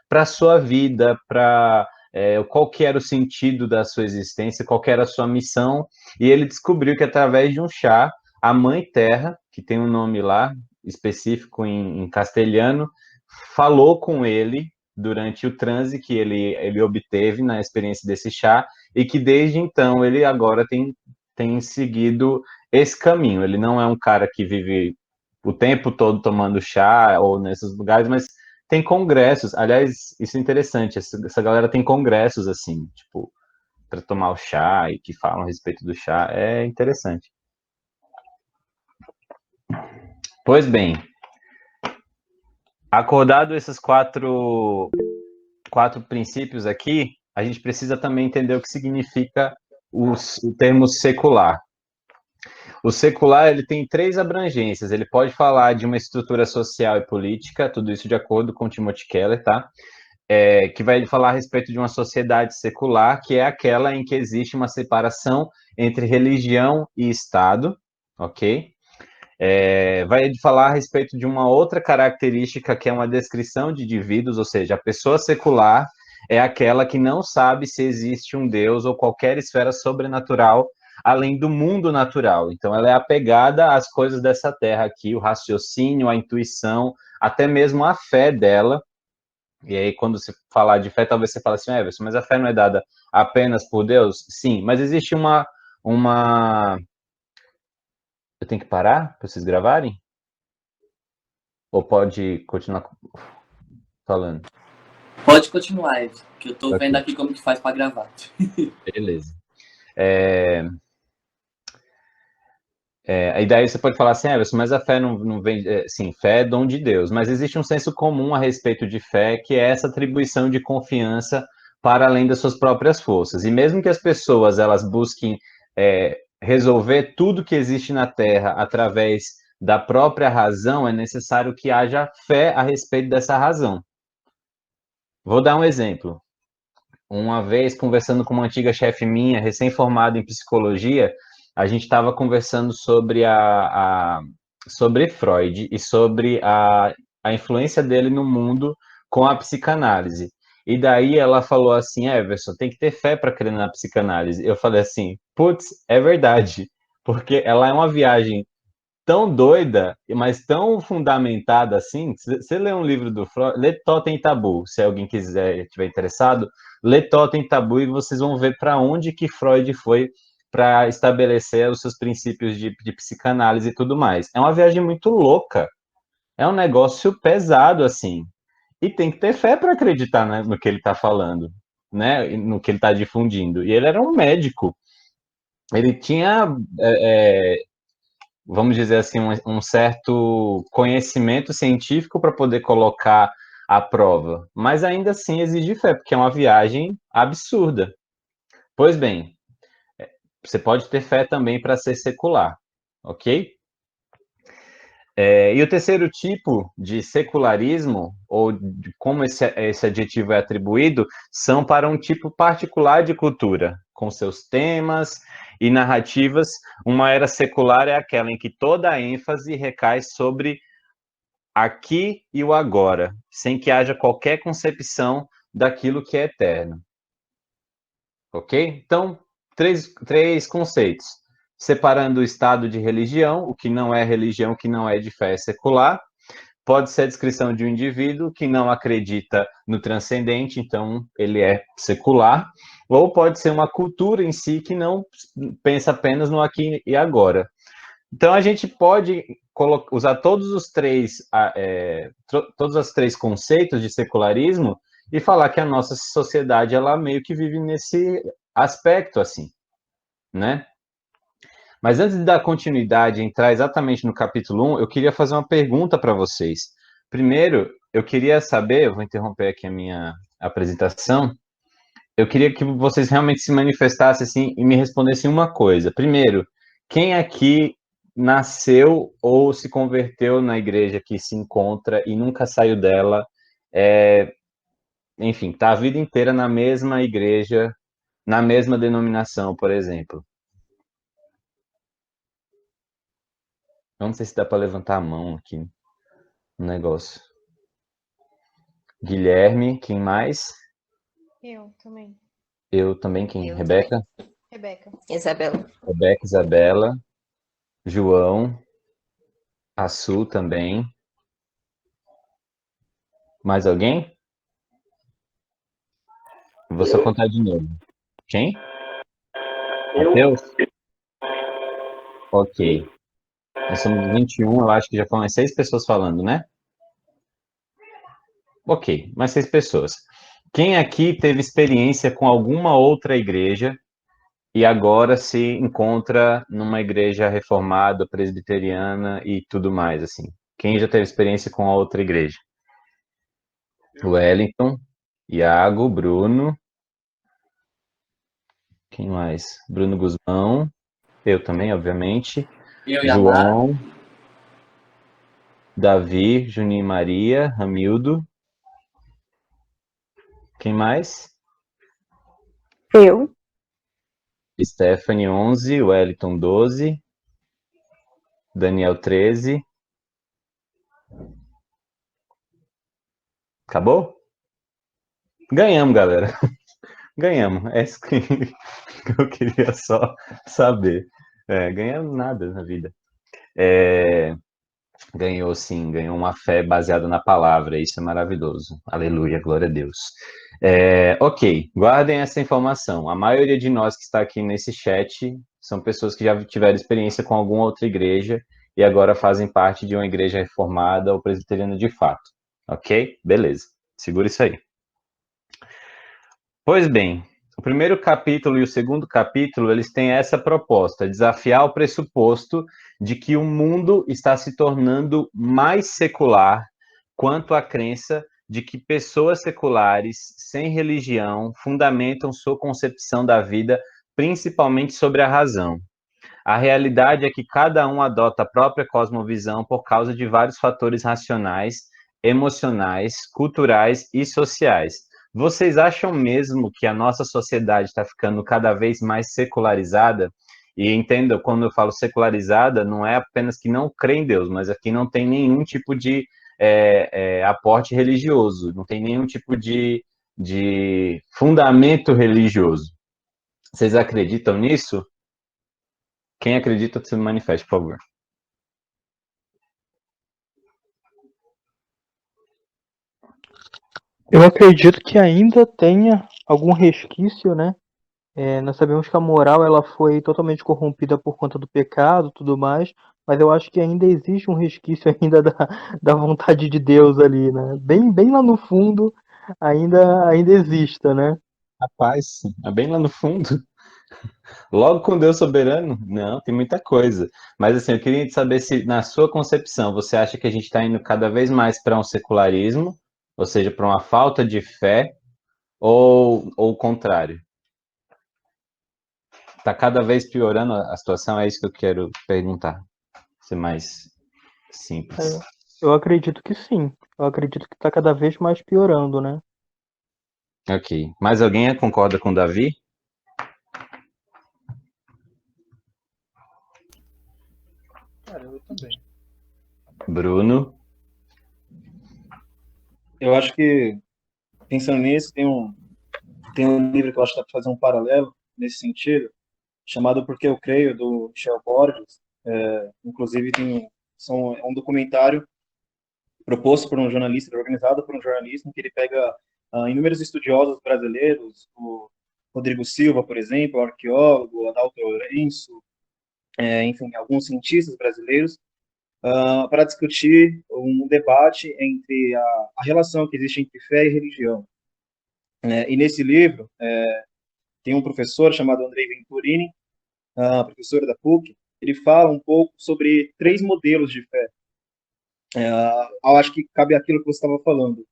para a sua vida, para qual que era o sentido da sua existência, qual que era a sua missão, e ele descobriu que através de um chá, a Mãe Terra, que tem um nome lá específico em castelhano, falou com ele durante o transe que ele obteve na experiência desse chá, e que desde então ele agora tem seguido esse caminho. Ele não é um cara que vive o tempo todo tomando chá ou nesses lugares, mas tem congressos. Aliás, isso é interessante. Essa galera tem congressos assim, tipo, para tomar o chá e que falam a respeito do chá. É interessante. Pois bem, acordado esses quatro princípios aqui, a gente precisa também entender o que significa o termo secular. O secular ele tem três abrangências. Ele pode falar de uma estrutura social e política, tudo isso de acordo com Timothy Keller, tá? Que vai falar a respeito de uma sociedade secular, que é aquela em que existe uma separação entre religião e Estado, ok? Vai falar a respeito de uma outra característica que é uma descrição de indivíduos, ou seja, a pessoa secular é aquela que não sabe se existe um Deus ou qualquer esfera sobrenatural além do mundo natural. Então, ela é apegada às coisas dessa terra aqui, o raciocínio, a intuição, até mesmo a fé dela. E aí, quando você falar de fé, talvez você fale assim, Everson, mas a fé não é dada apenas por Deus? Sim, mas existe uma... Eu tenho que parar para vocês gravarem? Ou pode continuar falando? Pode continuar, Ed, que eu tô vendo Ok, aqui como que faz para gravar. beleza. É, e daí você pode falar assim, Everson, mas a fé não vem... sim, fé é dom de Deus, mas existe um senso comum a respeito de fé, que é essa atribuição de confiança para além das suas próprias forças. E mesmo que as pessoas elas busquem resolver tudo que existe na Terra através da própria razão, é necessário que haja fé a respeito dessa razão. Vou dar um exemplo. Uma vez, conversando com uma antiga chefe minha, recém-formada em psicologia, a gente estava conversando sobre Freud e sobre a influência dele no mundo com a psicanálise. E daí ela falou assim, Everson, tem que ter fé para crer na psicanálise. Eu falei assim, putz, é verdade, porque ela é uma viagem tão doida, mas tão fundamentada assim. Você lê um livro do Freud, lê Totem e Tabu, se alguém quiser, estiver interessado, lê Totem e Tabu e vocês vão ver para onde que Freud foi para estabelecer os seus princípios de psicanálise e tudo mais. É uma viagem muito louca, é um negócio pesado assim, e tem que ter fé para acreditar, né, no que ele está falando, né, no que ele está difundindo. E ele era um médico, ele tinha vamos dizer assim, um certo conhecimento científico para poder colocar à prova, mas ainda assim exige fé, porque é uma viagem absurda. Pois bem, você pode ter fé também para ser secular, ok? E o terceiro tipo de secularismo, ou de como esse adjetivo é atribuído, são para um tipo particular de cultura, com seus temas e narrativas. Uma era secular é aquela em que toda a ênfase recai sobre aqui e o agora, sem que haja qualquer concepção daquilo que é eterno. Ok? Então, três conceitos. Separando o estado de religião, o que não é religião, o que não é de fé é secular. Pode ser a descrição de um indivíduo que não acredita no transcendente, então ele é secular. Ou pode ser uma cultura em si que não pensa apenas no aqui e agora. Então a gente pode usar todos os três conceitos de secularismo e falar que a nossa sociedade ela meio que vive nesse aspecto assim, né? Mas antes de dar continuidade e entrar exatamente no capítulo 1, eu queria fazer uma pergunta para vocês. Primeiro, eu queria saber, eu vou interromper aqui a minha apresentação, eu queria que vocês realmente se manifestassem assim e me respondessem uma coisa. Primeiro, quem aqui nasceu ou se converteu na igreja que se encontra e nunca saiu dela, é, enfim, está a vida inteira na mesma igreja, na mesma denominação, por exemplo? Eu não sei se dá para levantar a mão aqui no negócio. Guilherme, quem mais? Eu também. Eu também, quem? Eu Rebeca? Rebeca. Isabela. Rebeca, Isabela, João, a Su também. Mais alguém? Vou só contar de novo. Quem? Matheus? Ok. Nós somos 21, eu acho que já foram umas 6 pessoas falando, né? Ok, mais 6 pessoas. Quem aqui teve experiência com alguma outra igreja e agora se encontra numa igreja reformada, presbiteriana e tudo mais, assim? Quem já teve experiência com a outra igreja? Wellington, Iago, Bruno. Quem mais? Bruno Guzmão. Eu também, obviamente. Eu e a Mara. João, Davi, Juninho e Maria, Ramildo. Quem mais? Eu. Stephanie, 11. Wellington, 12. Daniel, 13. Acabou? Ganhamos, galera. Ganhamos. É isso que eu queria só saber. Ganhamos nada na vida. Ganhou sim, ganhou uma fé baseada na palavra. Isso é maravilhoso. Aleluia, glória a Deus. Ok, guardem essa informação. A maioria de nós que está aqui nesse chat são pessoas que já tiveram experiência com alguma outra igreja e agora fazem parte de uma igreja reformada ou presbiteriana de fato. Ok? Beleza. Segura isso aí. Pois bem, o primeiro capítulo e o segundo capítulo, eles têm essa proposta, desafiar o pressuposto de que o mundo está se tornando mais secular quanto à crença de que pessoas seculares, sem religião, fundamentam sua concepção da vida principalmente sobre a razão. A realidade é que cada um adota a própria cosmovisão por causa de vários fatores racionais, emocionais, culturais e sociais. Vocês acham mesmo que a nossa sociedade está ficando cada vez mais secularizada? E entenda, quando eu falo secularizada, não é apenas que não crê em Deus, mas aqui não tem nenhum tipo de aporte religioso, não tem nenhum tipo de fundamento religioso. Vocês acreditam nisso? Quem acredita, se manifeste, por favor. Eu acredito que ainda tenha algum resquício, né? Nós sabemos que a moral ela foi totalmente corrompida por conta do pecado, tudo mais, mas eu acho que ainda existe um resquício ainda da vontade de Deus ali, né? Bem lá no fundo ainda exista, né? Rapaz, é bem lá no fundo. Logo com Deus soberano? Não, tem muita coisa. Mas assim, eu queria saber se, na sua concepção, você acha que a gente está indo cada vez mais para um secularismo, ou seja, para uma falta de fé, ou o contrário? Está cada vez piorando a situação? É isso que eu quero perguntar. Ser mais simples. Eu acredito que sim. Eu acredito que está cada vez mais piorando, né? Ok. Mais alguém concorda com o Davi? Cara, eu também. Bruno? Eu acho que, pensando nisso, tem um livro que eu acho que dá para fazer um paralelo nesse sentido, chamado Porque Eu Creio, do Michel Borges. Inclusive, é um documentário proposto por um jornalista, organizado por um jornalista, em que ele pega inúmeros estudiosos brasileiros, o Rodrigo Silva, por exemplo, o arqueólogo, Adalto Lourenço, enfim, alguns cientistas brasileiros, para discutir um debate entre a relação que existe entre fé e religião. E nesse livro, tem um professor chamado Andrei Venturini, professor da PUC, ele fala um pouco sobre 3 modelos de fé. Eu acho que cabe aquilo que você estava falando.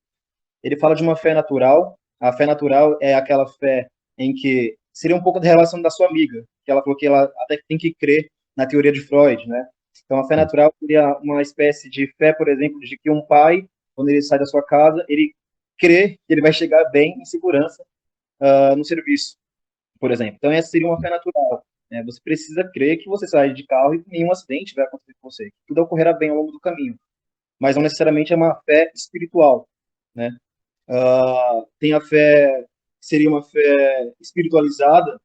Ele fala de uma fé natural. A fé natural é aquela fé em que seria um pouco da relação da sua amiga, que ela falou que ela até tem que crer na teoria de Freud, né? Então, a fé natural seria uma espécie de fé, por exemplo, de que um pai, quando ele sai da sua casa, ele crê que ele vai chegar bem, em segurança, no serviço, por exemplo. Então, essa seria uma fé natural. Né? Você precisa crer que você sai de carro e nenhum acidente vai acontecer com você. Tudo ocorrerá bem ao longo do caminho. Mas não necessariamente é uma fé espiritual, né? Tem a fé, que seria uma fé espiritualizada,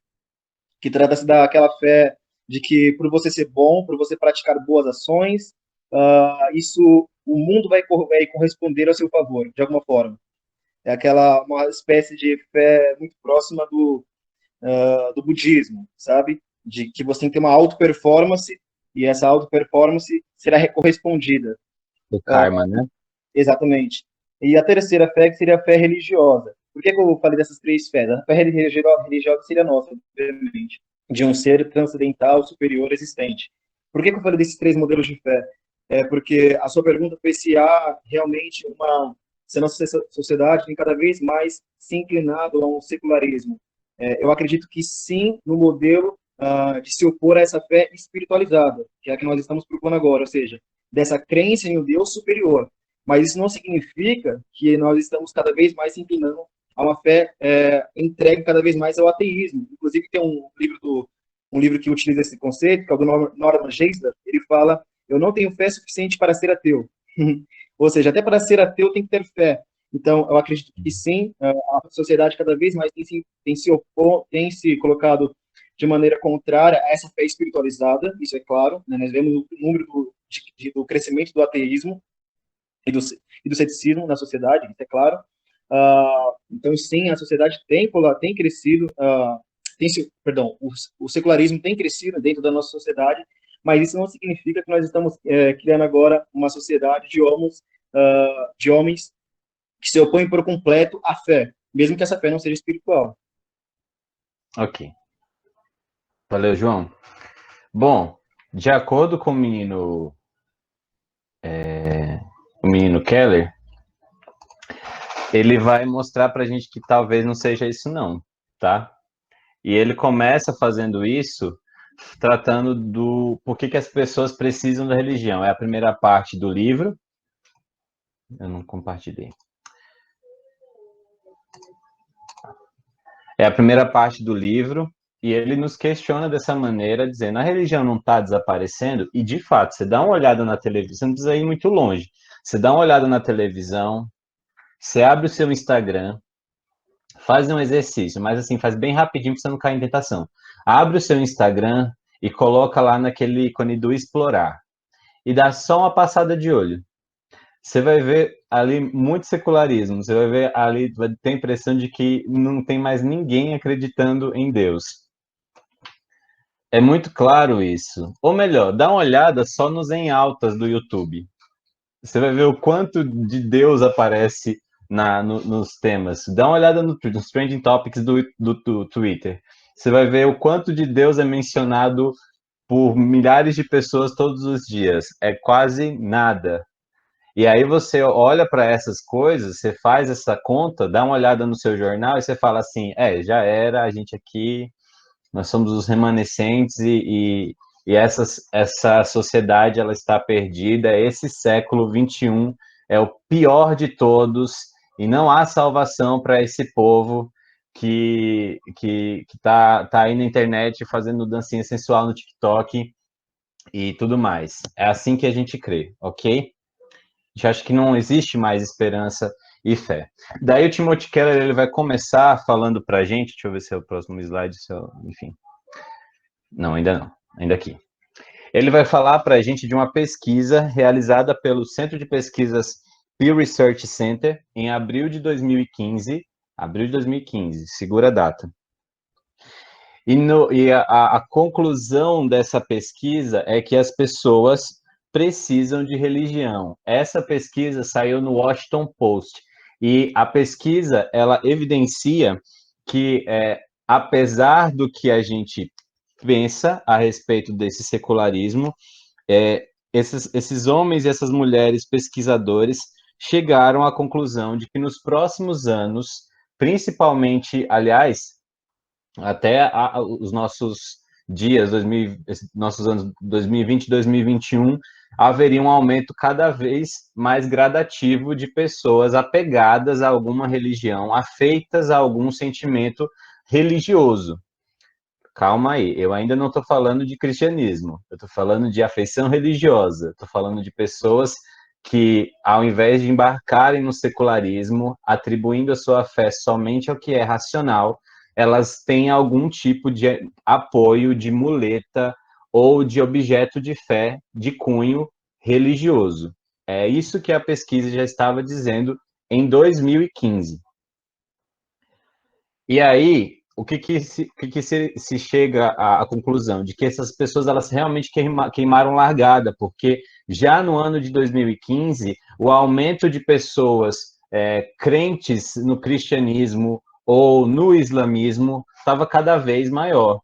que trata-se daquela fé de que por você ser bom, por você praticar boas ações, isso, o mundo vai corresponder ao seu favor, de alguma forma. É uma espécie de fé muito próxima do budismo, sabe? De que você tem que ter uma auto-performance e essa auto-performance será correspondida. O karma, né? Exatamente. E a terceira fé, que seria a fé religiosa. Por que eu falei dessas três fés? A fé religiosa seria a nossa, obviamente, de um ser transcendental, superior, existente. Por que eu falei desses três modelos de fé? É porque a sua pergunta foi se há realmente se a nossa sociedade tem cada vez mais se inclinado a um secularismo. Eu acredito que sim, no modelo de se opor a essa fé espiritualizada, que é a que nós estamos procurando agora, ou seja, dessa crença em um Deus superior. Mas isso não significa que nós estamos cada vez mais se inclinando a uma fé entregue cada vez mais ao ateísmo. Inclusive, tem um livro que utiliza esse conceito, que é o do Norman Geisler. Ele fala: eu não tenho fé suficiente para ser ateu. Ou seja, até para ser ateu tem que ter fé. Então, eu acredito que sim, a sociedade cada vez mais tem se colocado de maneira contrária a essa fé espiritualizada, isso é claro, né? Nós vemos o número do crescimento do ateísmo e do ceticismo na sociedade, isso é claro. Então, sim, a sociedade tem crescido, o secularismo tem crescido dentro da nossa sociedade, mas isso não significa que nós estamos criando agora uma sociedade de homens que se opõem por completo à fé, mesmo que essa fé não seja espiritual. Ok. Valeu, João. Bom, de acordo com o menino Keller, ele vai mostrar pra gente que talvez não seja isso não, tá? E ele começa fazendo isso tratando do por que as pessoas precisam da religião. É a primeira parte do livro. Eu não compartilhei. É a primeira parte do livro, e ele nos questiona dessa maneira, dizendo: a religião não está desaparecendo? E, de fato, você dá uma olhada na televisão, você não precisa ir muito longe. Você dá uma olhada na televisão, você abre o seu Instagram, faz um exercício, mas assim, faz bem rapidinho para você não cair em tentação. Abre o seu Instagram e coloca lá naquele ícone do explorar. E dá só uma passada de olho. Você vai ver ali muito secularismo, você vai ver ali, vai ter a impressão de que não tem mais ninguém acreditando em Deus. É muito claro isso. Ou melhor, dá uma olhada só nos em altas do YouTube. Você vai ver o quanto de Deus aparece nos temas. Dá uma olhada nos trending topics do Twitter. Você vai ver o quanto de Deus é mencionado por milhares de pessoas todos os dias. É quase nada. E aí você olha para essas coisas, você faz essa conta, dá uma olhada no seu jornal e você fala assim: já era, a gente aqui, nós somos os remanescentes e essa sociedade ela está perdida. Esse século XXI é o pior de todos e não há salvação para esse povo que tá aí na internet fazendo dancinha sensual no TikTok e tudo mais. É assim que a gente crê, ok? A gente acha que não existe mais esperança e fé. Daí o Timothy Keller ele vai começar falando para a gente, deixa eu ver se é o próximo slide, enfim. Não, ainda não, ainda aqui. Ele vai falar para a gente de uma pesquisa realizada pelo Centro de Pesquisas Pew Research Center em abril de 2015, segura a data. E a conclusão dessa pesquisa é que as pessoas precisam de religião. Essa pesquisa saiu no Washington Post e a pesquisa ela evidencia que apesar do que a gente pensa a respeito desse secularismo, esses homens e essas mulheres pesquisadores chegaram à conclusão de que nos próximos anos, principalmente, aliás, até os nossos dias, nossos anos 2020 e 2021, haveria um aumento cada vez mais gradativo de pessoas apegadas a alguma religião, afeitas a algum sentimento religioso. Calma aí, eu ainda não estou falando de cristianismo, eu estou falando de afeição religiosa, estou falando de pessoas que, ao invés de embarcarem no secularismo, atribuindo a sua fé somente ao que é racional, elas têm algum tipo de apoio, de muleta ou de objeto de fé de cunho religioso. É isso que a pesquisa já estava dizendo em 2015. E aí, o que se chega à conclusão? De que essas pessoas elas realmente queimaram largada, porque já no ano de 2015, o aumento de pessoas crentes no cristianismo ou no islamismo estava cada vez maior.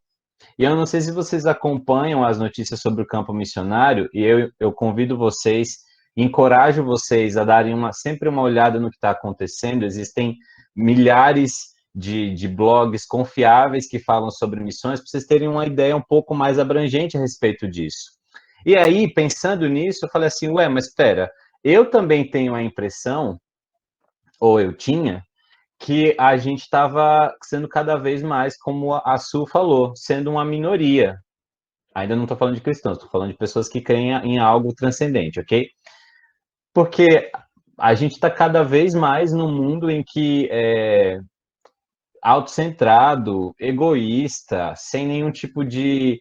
E eu não sei se vocês acompanham as notícias sobre o campo missionário, e eu convido vocês, encorajo vocês a darem sempre uma olhada no que está acontecendo. Existem milhares de blogs confiáveis que falam sobre missões, para vocês terem uma ideia um pouco mais abrangente a respeito disso. E aí, pensando nisso, eu falei assim, ué, mas espera, eu também tenho a impressão, ou eu tinha, que a gente estava sendo cada vez mais, como a Su falou, sendo uma minoria. Ainda não estou falando de cristãos, estou falando de pessoas que creem em algo transcendente, ok? Porque a gente está cada vez mais num mundo em que autocentrado, egoísta, sem nenhum tipo de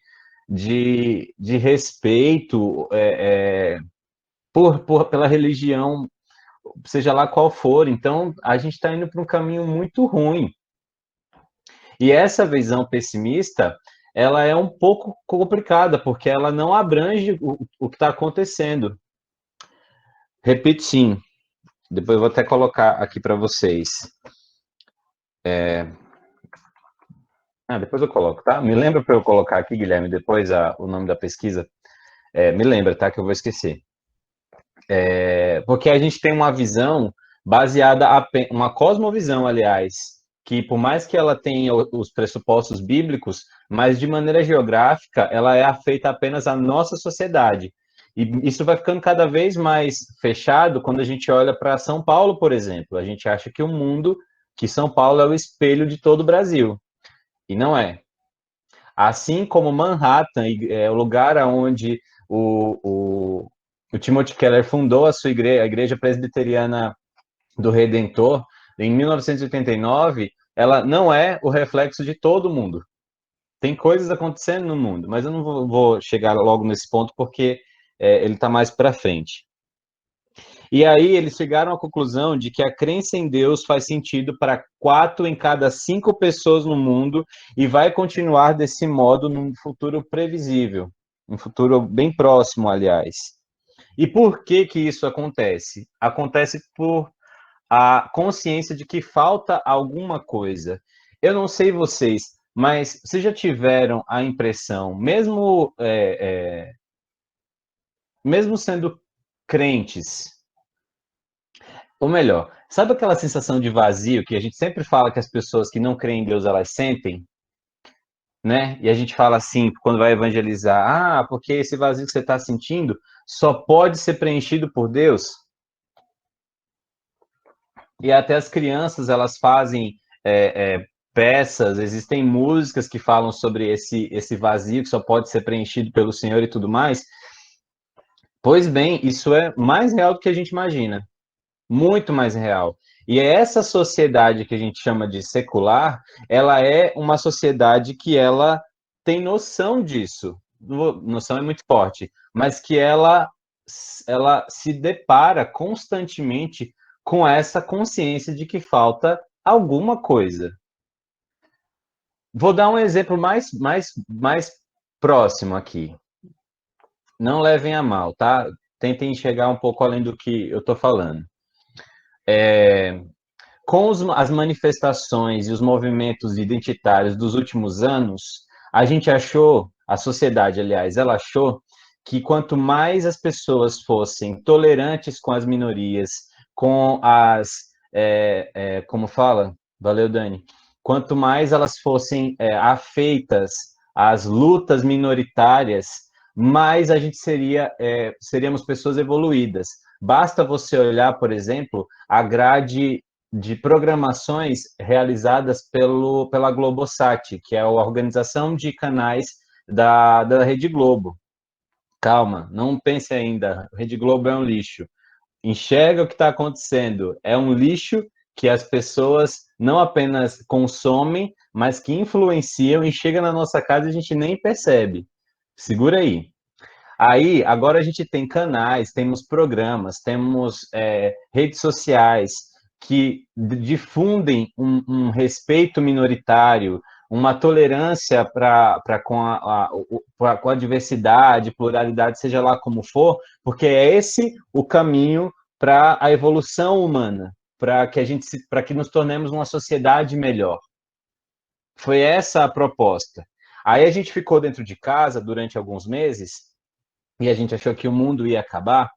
respeito pela religião, seja lá qual for. Então, a gente está indo para um caminho muito ruim. E essa visão pessimista, ela é um pouco complicada, porque ela não abrange o que está acontecendo. Repito, sim. Depois eu vou até colocar aqui para vocês. Depois eu coloco, tá? Me lembra para eu colocar aqui, Guilherme, depois o nome da pesquisa. Me lembra, tá? Que eu vou esquecer. Porque a gente tem uma visão baseada, uma cosmovisão, aliás, que por mais que ela tenha os pressupostos bíblicos, mas de maneira geográfica, ela é afeita apenas à nossa sociedade. E isso vai ficando cada vez mais fechado quando a gente olha para São Paulo, por exemplo. A gente acha que São Paulo é o espelho de todo o Brasil. E não é. Assim como Manhattan é o lugar onde o Timothy Keller fundou a sua igreja, a Igreja Presbiteriana do Redentor, em 1989, ela não é o reflexo de todo mundo. Tem coisas acontecendo no mundo, mas eu não vou chegar logo nesse ponto porque ele está mais para frente. E aí eles chegaram à conclusão de que a crença em Deus faz sentido para 4 em cada 5 pessoas no mundo e vai continuar desse modo num futuro previsível, um futuro bem próximo, aliás. E por que isso acontece? Acontece por a consciência de que falta alguma coisa. Eu não sei vocês, mas vocês já tiveram a impressão, mesmo sendo crentes, ou melhor, sabe aquela sensação de vazio que a gente sempre fala que as pessoas que não creem em Deus, elas sentem? Né? E a gente fala assim, quando vai evangelizar, porque esse vazio que você está sentindo só pode ser preenchido por Deus. E até as crianças, elas fazem peças, existem músicas que falam sobre esse vazio que só pode ser preenchido pelo Senhor e tudo mais. Pois bem, isso é mais real do que a gente imagina. Muito mais real. E essa sociedade que a gente chama de secular, ela é uma sociedade que ela tem noção disso. Noção é muito forte, mas que ela se depara constantemente com essa consciência de que falta alguma coisa. Vou dar um exemplo mais próximo aqui. Não levem a mal, tá? Tentem chegar um pouco além do que eu estou falando. Com as manifestações e os movimentos identitários dos últimos anos, a sociedade, aliás, ela achou que quanto mais as pessoas fossem tolerantes com as minorias, com como fala? Valeu, Dani. Quanto mais elas fossem afeitas às lutas minoritárias, mais a gente seríamos pessoas evoluídas. Basta você olhar, por exemplo, a grade de programações realizadas pela Globosat, que é a organização de canais da Rede Globo. Calma, não pense ainda, a Rede Globo é um lixo. enxerga o que está acontecendo. É um lixo que as pessoas não apenas consomem, mas que influenciam e chega na nossa casa e a gente nem percebe. Segura aí. Aí, agora a gente tem canais, temos programas, temos redes sociais que difundem um respeito minoritário, uma tolerância com a diversidade, pluralidade, seja lá como for, porque é esse o caminho para a evolução humana, para que nos tornemos uma sociedade melhor. Foi essa a proposta. Aí a gente ficou dentro de casa durante alguns meses e a gente achou que o mundo ia acabar.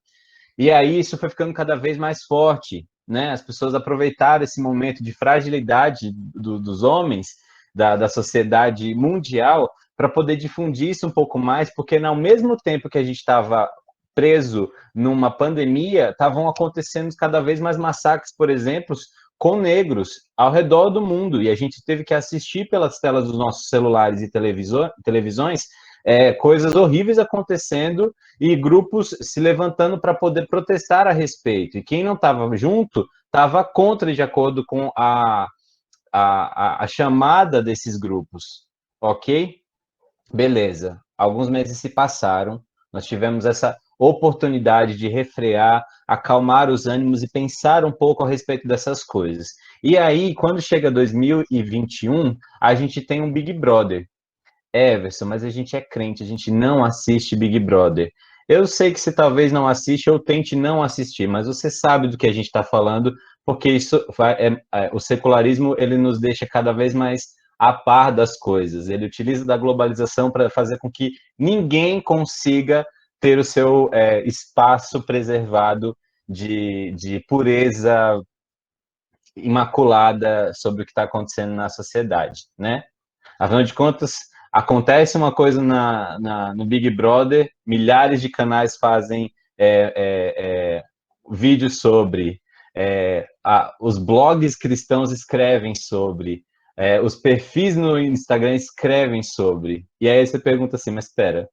E aí isso foi ficando cada vez mais forte, né? As pessoas aproveitaram esse momento de fragilidade dos homens, da sociedade mundial, para poder difundir isso um pouco mais, porque ao mesmo tempo que a gente estava preso numa pandemia, estavam acontecendo cada vez mais massacres, por exemplo, com negros ao redor do mundo, e a gente teve que assistir pelas telas dos nossos celulares e televisões coisas horríveis acontecendo e grupos se levantando para poder protestar a respeito. E quem não estava junto estava contra, de acordo com a chamada desses grupos. Ok? Beleza. Alguns meses se passaram, nós tivemos essa oportunidade de refrear, acalmar os ânimos e pensar um pouco a respeito dessas coisas. E aí, quando chega 2021, a gente tem um Big Brother. Everson, mas a gente é crente, a gente não assiste Big Brother. Eu sei que você talvez não assiste ou tente não assistir, mas você sabe do que a gente está falando, porque o secularismo ele nos deixa cada vez mais a par das coisas. Ele utiliza da globalização para fazer com que ninguém consiga ter o seu espaço preservado de pureza imaculada sobre o que está acontecendo na sociedade, né? Afinal de contas, acontece uma coisa no Big Brother, milhares de canais fazem vídeos sobre, os blogs cristãos escrevem sobre, os perfis no Instagram escrevem sobre. E aí você pergunta assim, mas espera,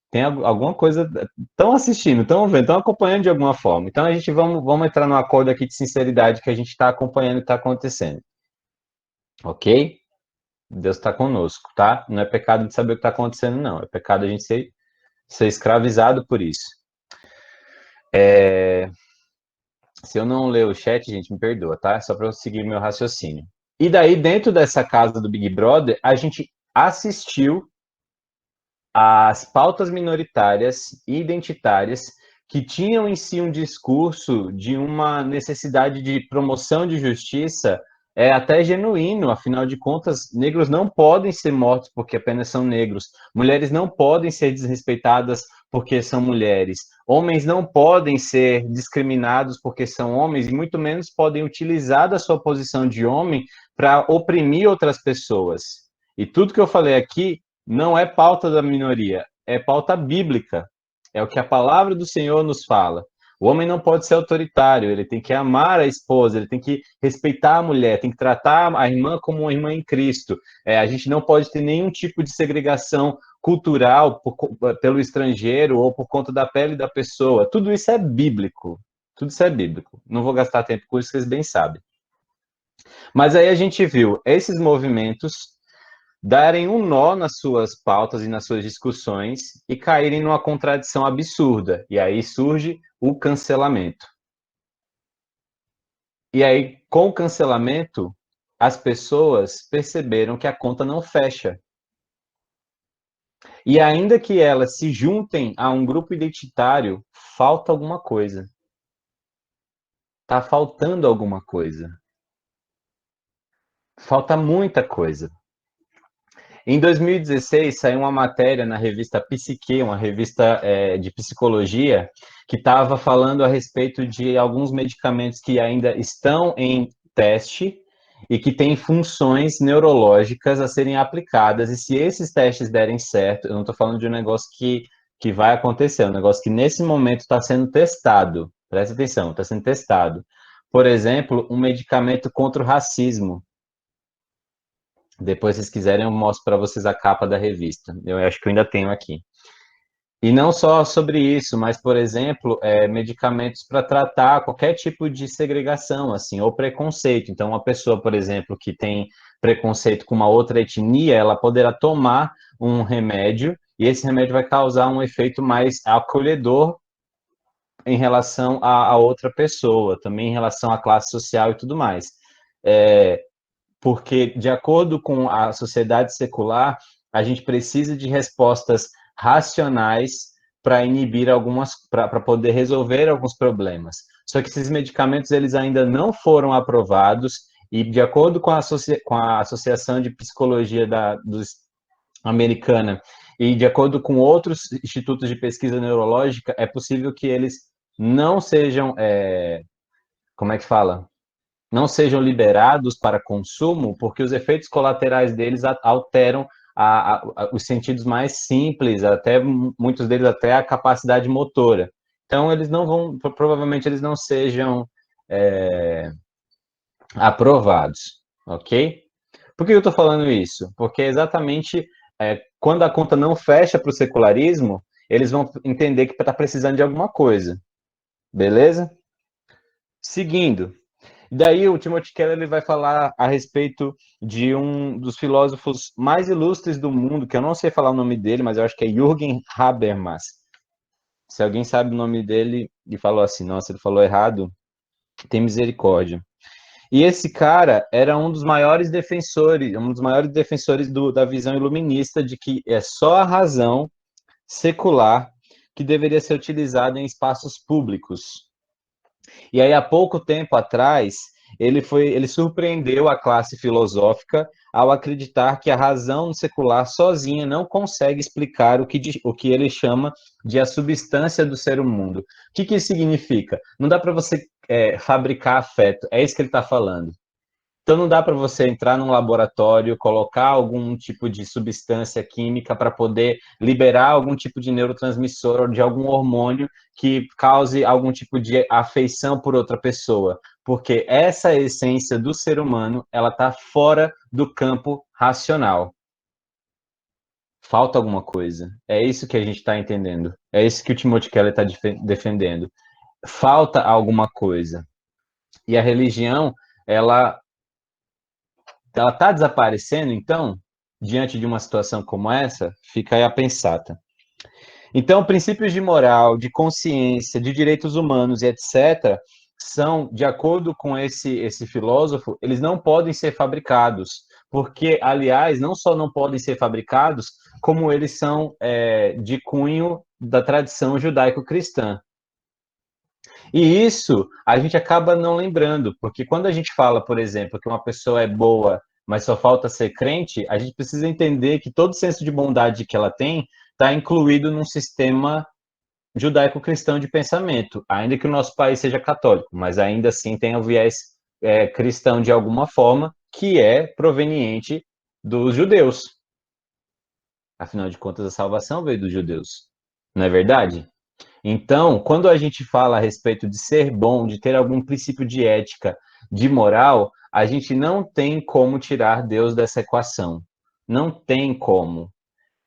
tem alguma coisa, estão assistindo, estão vendo, estão acompanhando de alguma forma. Então a gente vamos entrar num acordo aqui de sinceridade que a gente está acompanhando o que está acontecendo. Ok? Deus está conosco, tá? Não é pecado de saber o que está acontecendo, não. É pecado a gente ser escravizado por isso. Se eu não ler o chat, gente, me perdoa, tá? É só para eu seguir meu raciocínio. E daí, dentro dessa casa do Big Brother, a gente assistiu às pautas minoritárias e identitárias que tinham em si um discurso de uma necessidade de promoção de justiça até genuíno, afinal de contas, negros não podem ser mortos porque apenas são negros, mulheres não podem ser desrespeitadas porque são mulheres, homens não podem ser discriminados porque são homens, e muito menos podem utilizar da sua posição de homem para oprimir outras pessoas. E tudo que eu falei aqui não é pauta da minoria, é pauta bíblica. É o que a palavra do Senhor nos fala. O homem não pode ser autoritário, ele tem que amar a esposa, ele tem que respeitar a mulher, tem que tratar a irmã como uma irmã em Cristo. A gente não pode ter nenhum tipo de segregação cultural pelo estrangeiro ou por conta da pele da pessoa. Tudo isso é bíblico. Tudo isso é bíblico. Não vou gastar tempo com isso, vocês bem sabem. Mas aí a gente viu esses movimentos darem um nó nas suas pautas e nas suas discussões e caírem numa contradição absurda. E aí surge o cancelamento. E aí, com o cancelamento, as pessoas perceberam que a conta não fecha. E ainda que elas se juntem a um grupo identitário, falta alguma coisa. Está faltando alguma coisa. Falta muita coisa. Em 2016, saiu uma matéria na revista Psique, uma revista de psicologia, que estava falando a respeito de alguns medicamentos que ainda estão em teste e que têm funções neurológicas a serem aplicadas. E se esses testes derem certo, eu não estou falando de um negócio que vai acontecer, é um negócio que nesse momento está sendo testado. Presta atenção, está sendo testado. Por exemplo, um medicamento contra o racismo. Depois, se vocês quiserem, eu mostro para vocês a capa da revista. Eu acho que eu ainda tenho aqui. E não só sobre isso, mas, por exemplo, medicamentos para tratar qualquer tipo de segregação, assim, ou preconceito. Então, uma pessoa, por exemplo, que tem preconceito com uma outra etnia, ela poderá tomar um remédio e esse remédio vai causar um efeito mais acolhedor em relação a outra pessoa, também em relação à classe social e tudo mais. Porque, de acordo com a sociedade secular, a gente precisa de respostas racionais para inibir para poder resolver alguns problemas. Só que esses medicamentos eles ainda não foram aprovados e, de acordo com com a Associação de Psicologia Americana e de acordo com outros institutos de pesquisa neurológica, é possível que eles não sejam, como é que fala? Não sejam liberados para consumo, porque os efeitos colaterais deles alteram os sentidos mais simples, até muitos deles até a capacidade motora. Então, eles não vão, provavelmente eles não sejam aprovados, ok? Por que eu estou falando isso? Porque exatamente quando a conta não fecha para o secularismo, eles vão entender que está precisando de alguma coisa, beleza? Seguindo, daí o Timothy Keller ele vai falar a respeito de um dos filósofos mais ilustres do mundo, que eu não sei falar o nome dele, mas eu acho que é Jürgen Habermas. Se alguém sabe o nome dele e falou assim, nossa, ele falou errado, tem misericórdia. E esse cara era um dos maiores defensores da visão iluminista de que é só a razão secular que deveria ser utilizada em espaços públicos. E aí, há pouco tempo atrás, ele surpreendeu a classe filosófica ao acreditar que a razão secular sozinha não consegue explicar o que ele chama de a substância do ser mundo. O que isso significa? Não dá para você fabricar afeto, é isso que ele está falando. Então não dá para você entrar num laboratório, colocar algum tipo de substância química para poder liberar algum tipo de neurotransmissor ou de algum hormônio que cause algum tipo de afeição por outra pessoa, porque essa essência do ser humano, ela está fora do campo racional. Falta alguma coisa. É isso que a gente está entendendo. É isso que o Timothy Keller está defendendo. Falta alguma coisa. E a religião, ela está desaparecendo, então, diante de uma situação como essa, fica aí a pensar, tá? Então, princípios de moral, de consciência, de direitos humanos e etc., são, de acordo com esse filósofo, eles não podem ser fabricados, porque, aliás, não só não podem ser fabricados, como eles são de cunho da tradição judaico-cristã. E isso a gente acaba não lembrando, porque quando a gente fala, por exemplo, que uma pessoa é boa, mas só falta ser crente, a gente precisa entender que todo senso de bondade que ela tem está incluído num sistema judaico-cristão de pensamento, ainda que o nosso país seja católico, mas ainda assim tem o viés cristão de alguma forma, que é proveniente dos judeus. Afinal de contas, a salvação veio dos judeus, não é verdade? Então, quando a gente fala a respeito de ser bom, de ter algum princípio de ética, de moral, a gente não tem como tirar Deus dessa equação. Não tem como.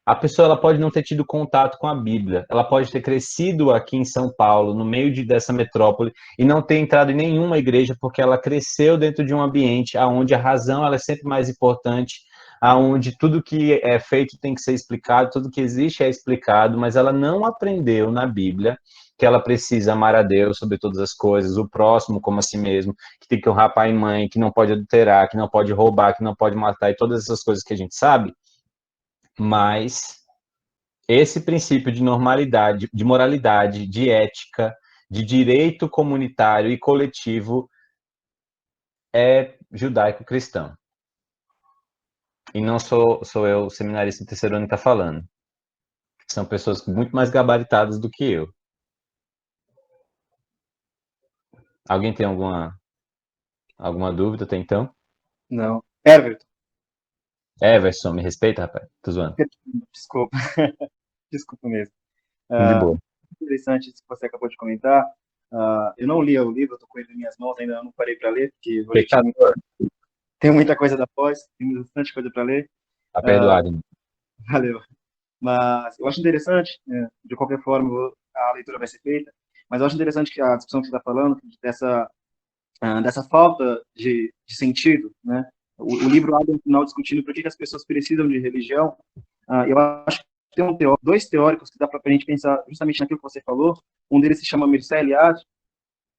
A pessoa ela pode não ter tido contato com a Bíblia, ela pode ter crescido aqui em São Paulo, no meio dessa metrópole, e não ter entrado em nenhuma igreja, porque ela cresceu dentro de um ambiente onde a razão ela é sempre mais importante, aonde tudo que é feito tem que ser explicado, tudo que existe é explicado, mas ela não aprendeu na Bíblia que ela precisa amar a Deus sobre todas as coisas, o próximo como a si mesmo, que tem que honrar pai e mãe, que não pode adulterar, que não pode roubar, que não pode matar, e todas essas coisas que a gente sabe. Mas esse princípio de normalidade, de moralidade, de ética, de direito comunitário e coletivo é judaico-cristão. E não sou eu, o seminarista do terceiro ano, que está falando. São pessoas muito mais gabaritadas do que eu. Alguém tem alguma dúvida até então? Não. Everton, Everson, me respeita, rapaz? Tô zoando. desculpa. Desculpa mesmo. De boa. Interessante isso que você acabou de comentar. Eu não li o livro, eu tô com ele em minhas mãos, ainda não parei para ler, porque hoje tem muita coisa da pós, tem bastante coisa para ler. Tá perdoado. Valeu. Mas eu acho interessante, de qualquer forma, a leitura vai ser feita, mas eu acho interessante que a discussão que você está falando, dessa falta de sentido, né? O livro abre no final discutindo por que as pessoas precisam de religião. Eu acho que tem dois teóricos que dá para a gente pensar justamente naquilo que você falou. Um deles se chama Mircea Eliade.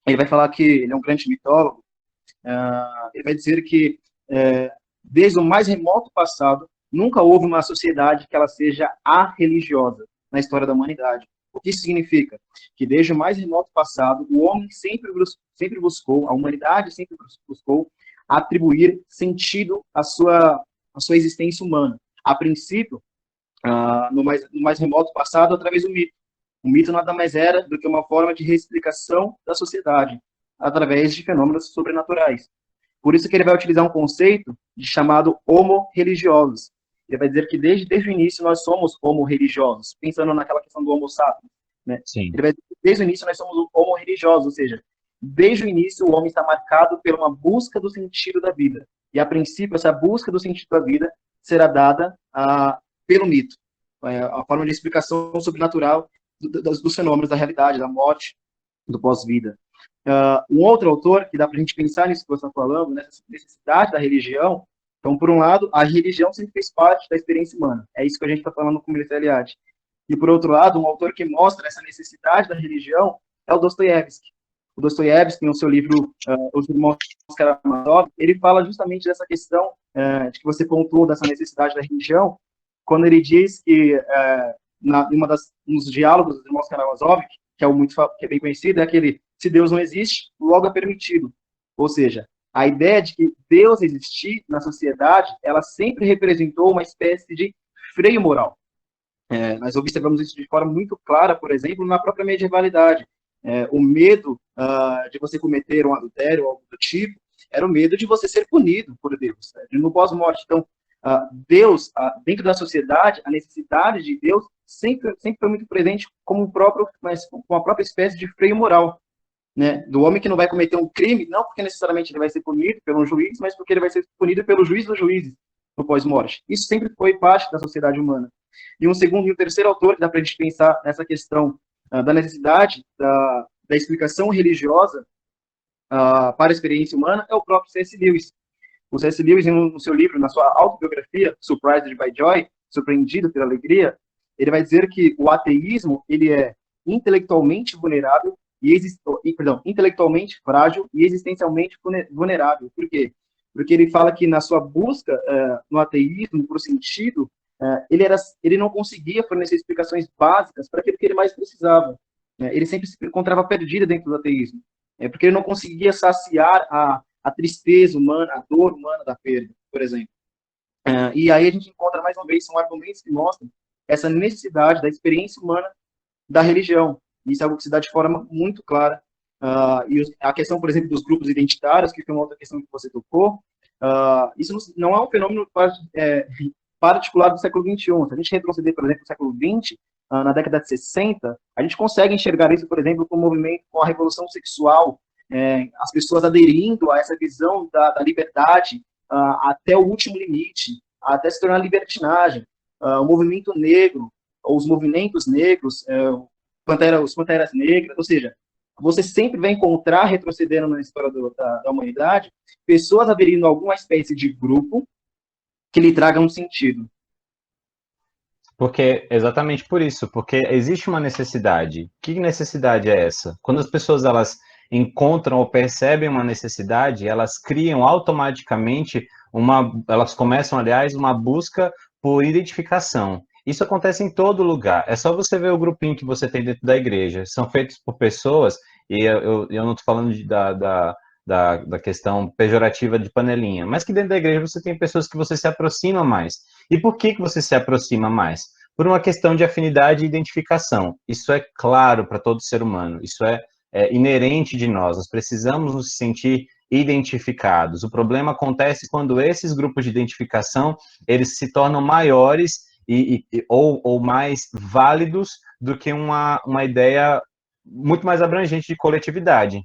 Ele vai falar que ele é um grande mitólogo. Ele vai dizer que desde o mais remoto passado nunca houve uma sociedade que ela seja arreligiosa na história da humanidade. O que isso significa? Que desde o mais remoto passado, o homem sempre buscou, a humanidade sempre buscou atribuir sentido à sua existência humana. A princípio, no mais remoto passado, através do mito. O mito nada mais era do que uma forma de reexplicação da sociedade, através de fenômenos sobrenaturais. Por isso que ele vai utilizar um conceito chamado homo-religiosos. Ele vai dizer que desde o início nós somos homo-religiosos, pensando naquela questão do homo sapiens, né? Sim. Ele vai dizer que desde o início nós somos homo-religiosos, ou seja, desde o início o homem está marcado por uma busca do sentido da vida. E, a princípio, essa busca do sentido da vida será dada pelo mito, a forma de explicação sobrenatural dos fenômenos da realidade, da morte, do pós-vida. Um outro autor que dá para a gente pensar nisso que você está falando, nessa necessidade da religião. Então, por um lado, a religião sempre fez parte da experiência humana. É isso que a gente está falando com o Mircea Eliade. E, por outro lado, um autor que mostra essa necessidade da religião é o Dostoiévski. O Dostoiévski, no seu livro Os Irmãos Karamazov, ele fala justamente dessa questão de que você pontuou, dessa necessidade da religião, quando ele diz que, nos diálogos dos Irmãos Karamazov, que é bem conhecido, é aquele: se Deus não existe, logo é permitido. Ou seja, a ideia de que Deus existir na sociedade, ela sempre representou uma espécie de freio moral. Nós observamos isso de forma muito clara, por exemplo, na própria medievalidade. O medo de você cometer um adultério ou algo do tipo era o medo de você ser punido por Deus, no pós-morte. Então, Deus, dentro da sociedade, a necessidade de Deus sempre foi muito presente como uma própria espécie de freio moral, né? Do homem que não vai cometer um crime, não porque necessariamente ele vai ser punido pelo juiz, mas porque ele vai ser punido pelo juiz dos juízes no pós-morte. Isso sempre foi parte da sociedade humana. E um terceiro autor que dá para a gente pensar nessa questão da necessidade da explicação religiosa para a experiência humana é o próprio C.S. Lewis. O C.S. Lewis, no seu livro, na sua autobiografia, Surprised by Joy, Surpreendido pela Alegria, ele vai dizer que o ateísmo ele é intelectualmente vulnerável intelectualmente frágil e existencialmente vulnerável. Por quê? Porque ele fala que na sua busca no ateísmo, por sentido, ele não conseguia fornecer explicações básicas para aquilo que ele mais precisava. Ele sempre se encontrava perdido dentro do ateísmo, porque ele não conseguia saciar a tristeza humana, a dor humana da perda, por exemplo. E aí a gente encontra, mais uma vez, são argumentos que mostram essa necessidade da experiência humana da religião. Isso é algo que se dá de forma muito clara. E a questão, por exemplo, dos grupos identitários, que foi uma outra questão que você tocou, isso não é um fenômeno particular do século XXI. Se a gente retroceder, por exemplo, no século XX, na década de 60, a gente consegue enxergar isso, por exemplo, com o movimento, com a revolução sexual, as pessoas aderindo a essa visão da liberdade até o último limite, até se tornar libertinagem. O movimento negro, ou os movimentos negros, os Panteras Negras, ou seja, você sempre vai encontrar, retrocedendo na história da humanidade, pessoas aderindo a alguma espécie de grupo que lhe traga um sentido. Porque, exatamente por isso, porque existe uma necessidade. Que necessidade é essa? Quando as pessoas elas encontram ou percebem uma necessidade, elas criam automaticamente elas começam, aliás, uma busca por identificação. Isso acontece em todo lugar. É só você ver o grupinho que você tem dentro da igreja. São feitos por pessoas, e eu não estou falando da questão pejorativa de panelinha, mas que dentro da igreja você tem pessoas que você se aproxima mais. E por que você se aproxima mais? Por uma questão de afinidade e identificação. Isso é claro para todo ser humano. Isso é inerente de nós. Nós precisamos nos sentir identificados. O problema acontece quando esses grupos de identificação eles se tornam maiores ou mais válidos do que uma ideia muito mais abrangente de coletividade.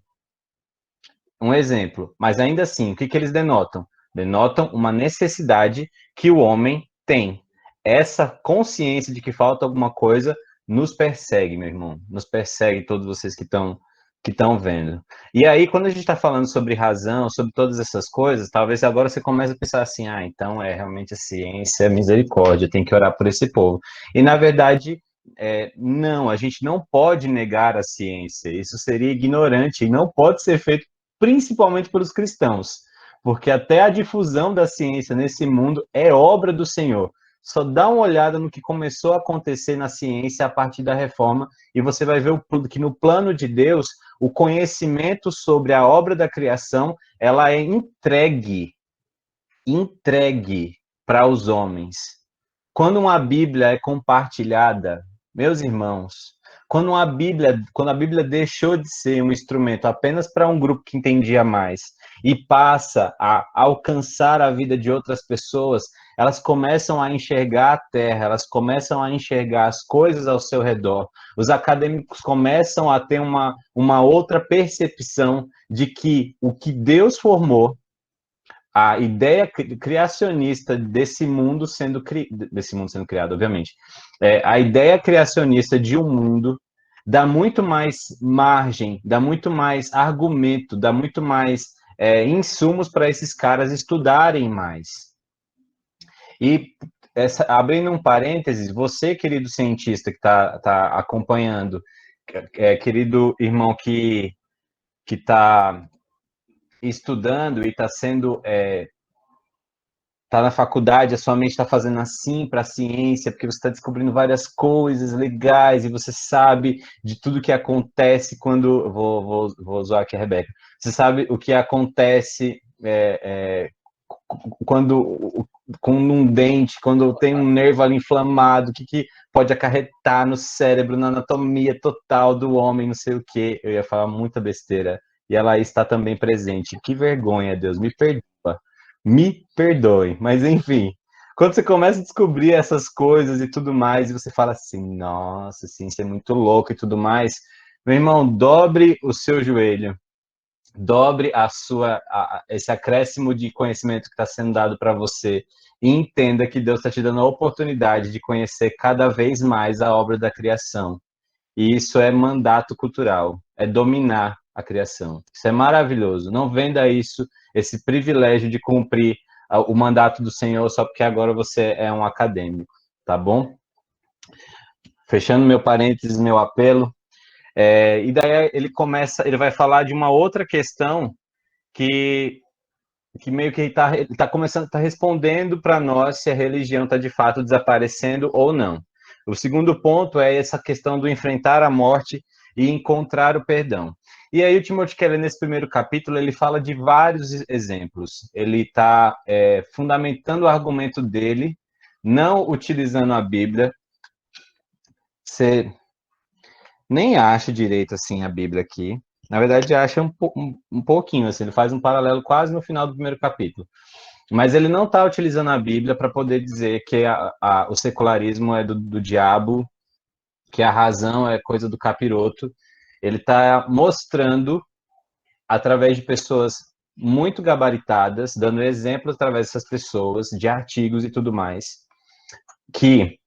Um exemplo, mas ainda assim, o que eles denotam? Denotam uma necessidade que o homem tem. essa consciência de que falta alguma coisa nos persegue, meu irmão. Nos persegue todos vocês que estão vendo. E aí, quando a gente está falando sobre razão, sobre todas essas coisas, talvez agora você comece a pensar assim, então é realmente a ciência, é misericórdia, tem que orar por esse povo. E, na verdade, não, a gente não pode negar a ciência, isso seria ignorante, e não pode ser feito principalmente pelos cristãos, porque até a difusão da ciência nesse mundo é obra do Senhor. Só dá uma olhada no que começou a acontecer na ciência a partir da reforma, e você vai ver que no plano de Deus, o conhecimento sobre a obra da criação, ela é entregue para os homens. Quando uma Bíblia é compartilhada, meus irmãos, quando a Bíblia deixou de ser um instrumento apenas para um grupo que entendia mais e passa a alcançar a vida de outras pessoas, elas começam a enxergar a terra, elas começam a enxergar as coisas ao seu redor. Os acadêmicos começam a ter uma outra percepção de que o que Deus formou, a ideia criacionista desse mundo sendo criado, obviamente, a ideia criacionista de um mundo dá muito mais margem, dá muito mais argumento, dá muito mais insumos para esses caras estudarem mais. E abrindo um parênteses, você, querido cientista que está acompanhando, querido irmão que está estudando e está sendo tá na faculdade, a sua mente está fazendo assim para a ciência, porque você está descobrindo várias coisas legais e você sabe de tudo que acontece quando... Vou usar aqui a Rebeca. Você sabe o que acontece quando com um dente, quando tem um nervo ali inflamado, o que pode acarretar no cérebro, na anatomia total do homem, não sei o quê. Eu ia falar muita besteira. E ela está também presente. Que vergonha, Deus, me perdoa. Me perdoe. Mas, enfim, quando você começa a descobrir essas coisas e tudo mais, e você fala assim, nossa, ciência é muito louco e tudo mais, meu irmão, dobre o seu joelho. Dobre esse acréscimo de conhecimento que está sendo dado para você e entenda que Deus está te dando a oportunidade de conhecer cada vez mais a obra da criação. E isso é mandato cultural, é dominar a criação. Isso é maravilhoso. Não venda isso, esse privilégio de cumprir o mandato do Senhor só porque agora você é um acadêmico, tá bom? Fechando meu parênteses, meu apelo. E daí ele vai falar de uma outra questão que meio que ele tá começando, tá respondendo para nós se a religião está de fato desaparecendo ou não. O segundo ponto é essa questão do enfrentar a morte e encontrar o perdão. E aí o Timothy Keller, nesse primeiro capítulo, ele fala de vários exemplos. Ele está fundamentando o argumento dele, não utilizando a Bíblia. Você nem acha direito assim a Bíblia aqui. Na verdade, acha um pouquinho, assim, ele faz um paralelo quase no final do primeiro capítulo. Mas ele não está utilizando a Bíblia para poder dizer que o secularismo é do diabo, que a razão é coisa do capiroto. Ele está mostrando, através de pessoas muito gabaritadas, dando exemplos através dessas pessoas, de artigos e tudo mais, que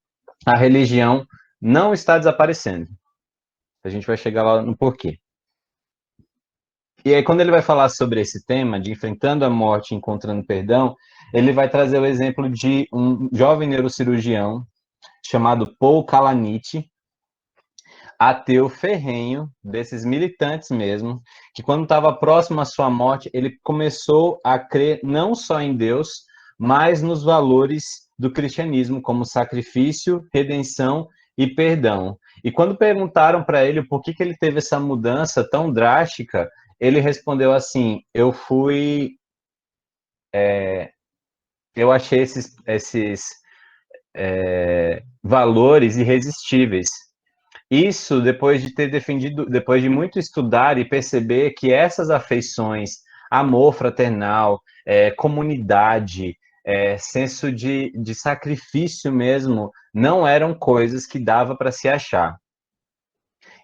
a religião não está desaparecendo. A gente vai chegar lá no porquê. E aí, quando ele vai falar sobre esse tema, de enfrentando a morte e encontrando perdão, ele vai trazer o exemplo de um jovem neurocirurgião chamado Paul Kalanithi, ateu ferrenho, desses militantes mesmo, que quando estava próximo à sua morte, ele começou a crer não só em Deus, mas nos valores do cristianismo, como sacrifício, redenção e perdão. E quando perguntaram para ele por que ele teve essa mudança tão drástica, ele respondeu assim, eu achei esses valores irresistíveis. Isso depois de ter defendido, depois de muito estudar e perceber que essas afeições, amor fraternal, comunidade, senso de sacrifício mesmo, não eram coisas que dava para se achar.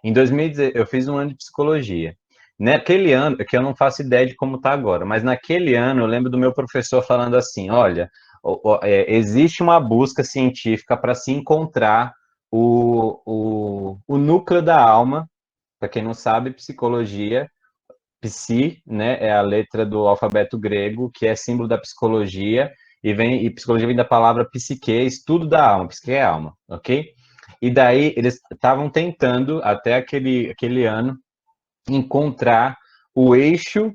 Em 2016, eu fiz um ano de psicologia. Naquele ano, que eu não faço ideia de como está agora, mas naquele ano eu lembro do meu professor falando assim, olha, existe uma busca científica para se encontrar o núcleo da alma. Para quem não sabe, psicologia, psi, né, é a letra do alfabeto grego, que é símbolo da psicologia, e psicologia vem da palavra psique, estudo da alma, psique é alma, ok? E daí eles estavam tentando, até aquele ano, encontrar o eixo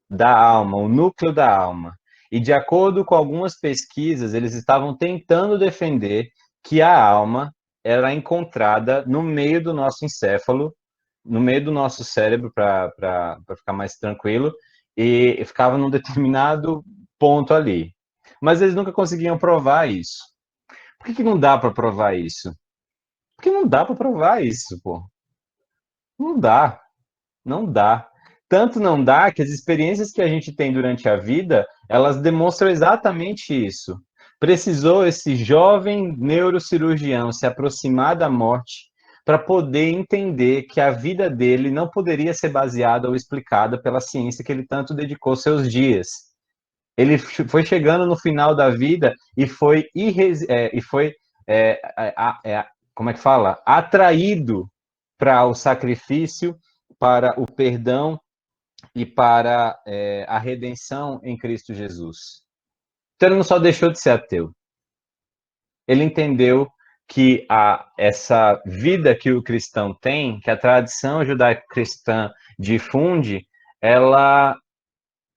da alma, o núcleo da alma. E de acordo com algumas pesquisas, eles estavam tentando defender que a alma era encontrada no meio do nosso encéfalo, no meio do nosso cérebro, para ficar mais tranquilo, e ficava num determinado ponto ali. Mas eles nunca conseguiam provar isso. Por que não dá para provar isso? Porque não dá para provar isso, pô. Não dá. Não dá. Tanto não dá que as experiências que a gente tem durante a vida, elas demonstram exatamente isso. Precisou esse jovem neurocirurgião se aproximar da morte para poder entender que a vida dele não poderia ser baseada ou explicada pela ciência que ele tanto dedicou seus dias. Ele foi chegando no final da vida e foi, como é que fala? Atraído para o sacrifício, para o perdão e para a redenção em Cristo Jesus. Então ele não só deixou de ser ateu, ele entendeu que essa vida que o cristão tem, que a tradição judaico-cristã difunde, ela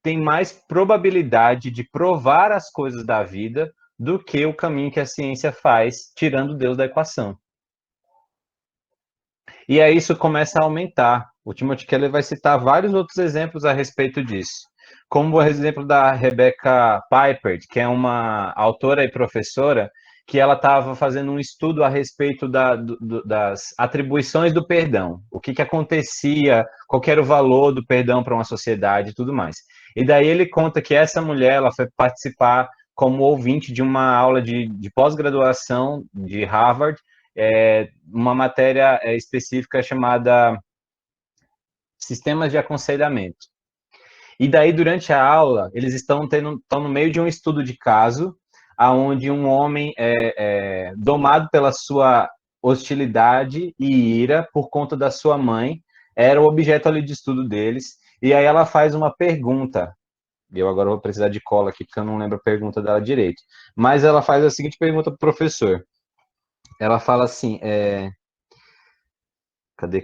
tem mais probabilidade de provar as coisas da vida do que o caminho que a ciência faz, tirando Deus da equação. E aí isso começa a aumentar. O Timothy Keller vai citar vários outros exemplos a respeito disso, como o exemplo da Rebecca Piper, que é uma autora e professora, que ela estava fazendo um estudo a respeito das atribuições do perdão, o que acontecia, qual era o valor do perdão para uma sociedade e tudo mais. E daí ele conta que essa mulher ela foi participar como ouvinte de uma aula de pós-graduação de Harvard, uma matéria específica chamada Sistemas de Aconselhamento. E daí, durante a aula, eles estão no meio de um estudo de caso, onde um homem domado pela sua hostilidade e ira por conta da sua mãe, era o objeto ali de estudo deles, e aí ela faz uma pergunta. Eu agora vou precisar de cola aqui, porque eu não lembro a pergunta dela direito. Mas ela faz a seguinte pergunta para o professor. Ela fala assim, Cadê?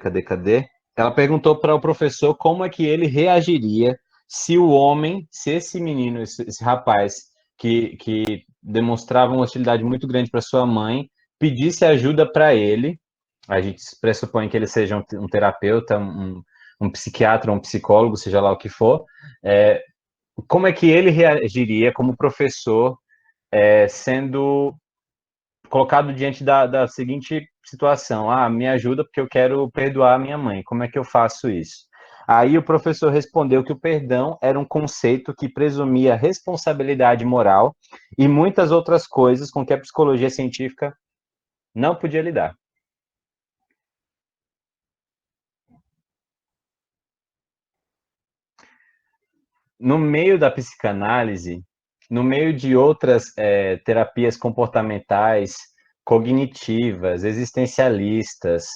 Ela perguntou para o professor como é que ele reagiria se o homem, se esse menino, esse rapaz, que demonstrava uma hostilidade muito grande para sua mãe, pedisse ajuda para ele. A gente pressupõe que ele seja um terapeuta, um psiquiatra, um psicólogo, seja lá o que for. Como é que ele reagiria como professor, sendo colocado diante da seguinte situação: me ajuda porque eu quero perdoar a minha mãe, como é que eu faço isso? Aí o professor respondeu que o perdão era um conceito que presumia responsabilidade moral e muitas outras coisas com que a psicologia científica não podia lidar. No meio da psicanálise, no meio de outras terapias comportamentais, cognitivas, existencialistas,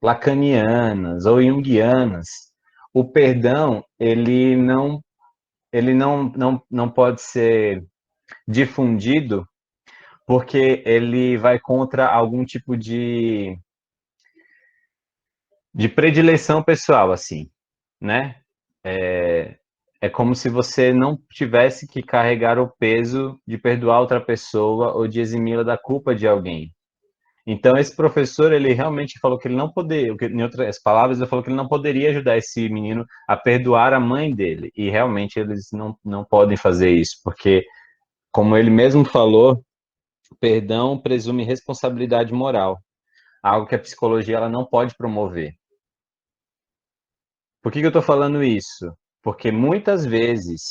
lacanianas ou junguianas, o perdão ele não pode ser difundido porque ele vai contra algum tipo de predileção pessoal, assim, né? É como se você não tivesse que carregar o peso de perdoar outra pessoa ou de eximi-la da culpa de alguém. Então, esse professor, ele realmente falou que ele não poderia, em outras palavras, ele falou que ele não poderia ajudar esse menino a perdoar a mãe dele. E realmente eles não podem fazer isso, porque, como ele mesmo falou, perdão presume responsabilidade moral, algo que a psicologia ela não pode promover. Por que eu estou falando isso? Porque muitas vezes,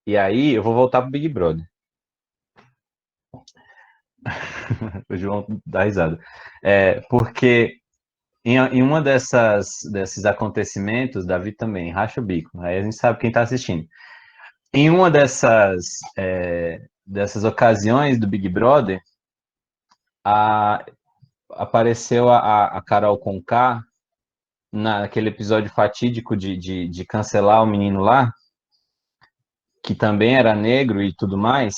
e aí eu vou voltar para o Big Brother. O João dá risada. Porque em uma desses acontecimentos, Davi também racha o bico. Aí a gente sabe quem está assistindo. Em uma dessas dessas ocasiões do Big Brother, a- apareceu a Carol Conká naquele episódio fatídico de cancelar o menino lá, que também era negro e tudo mais.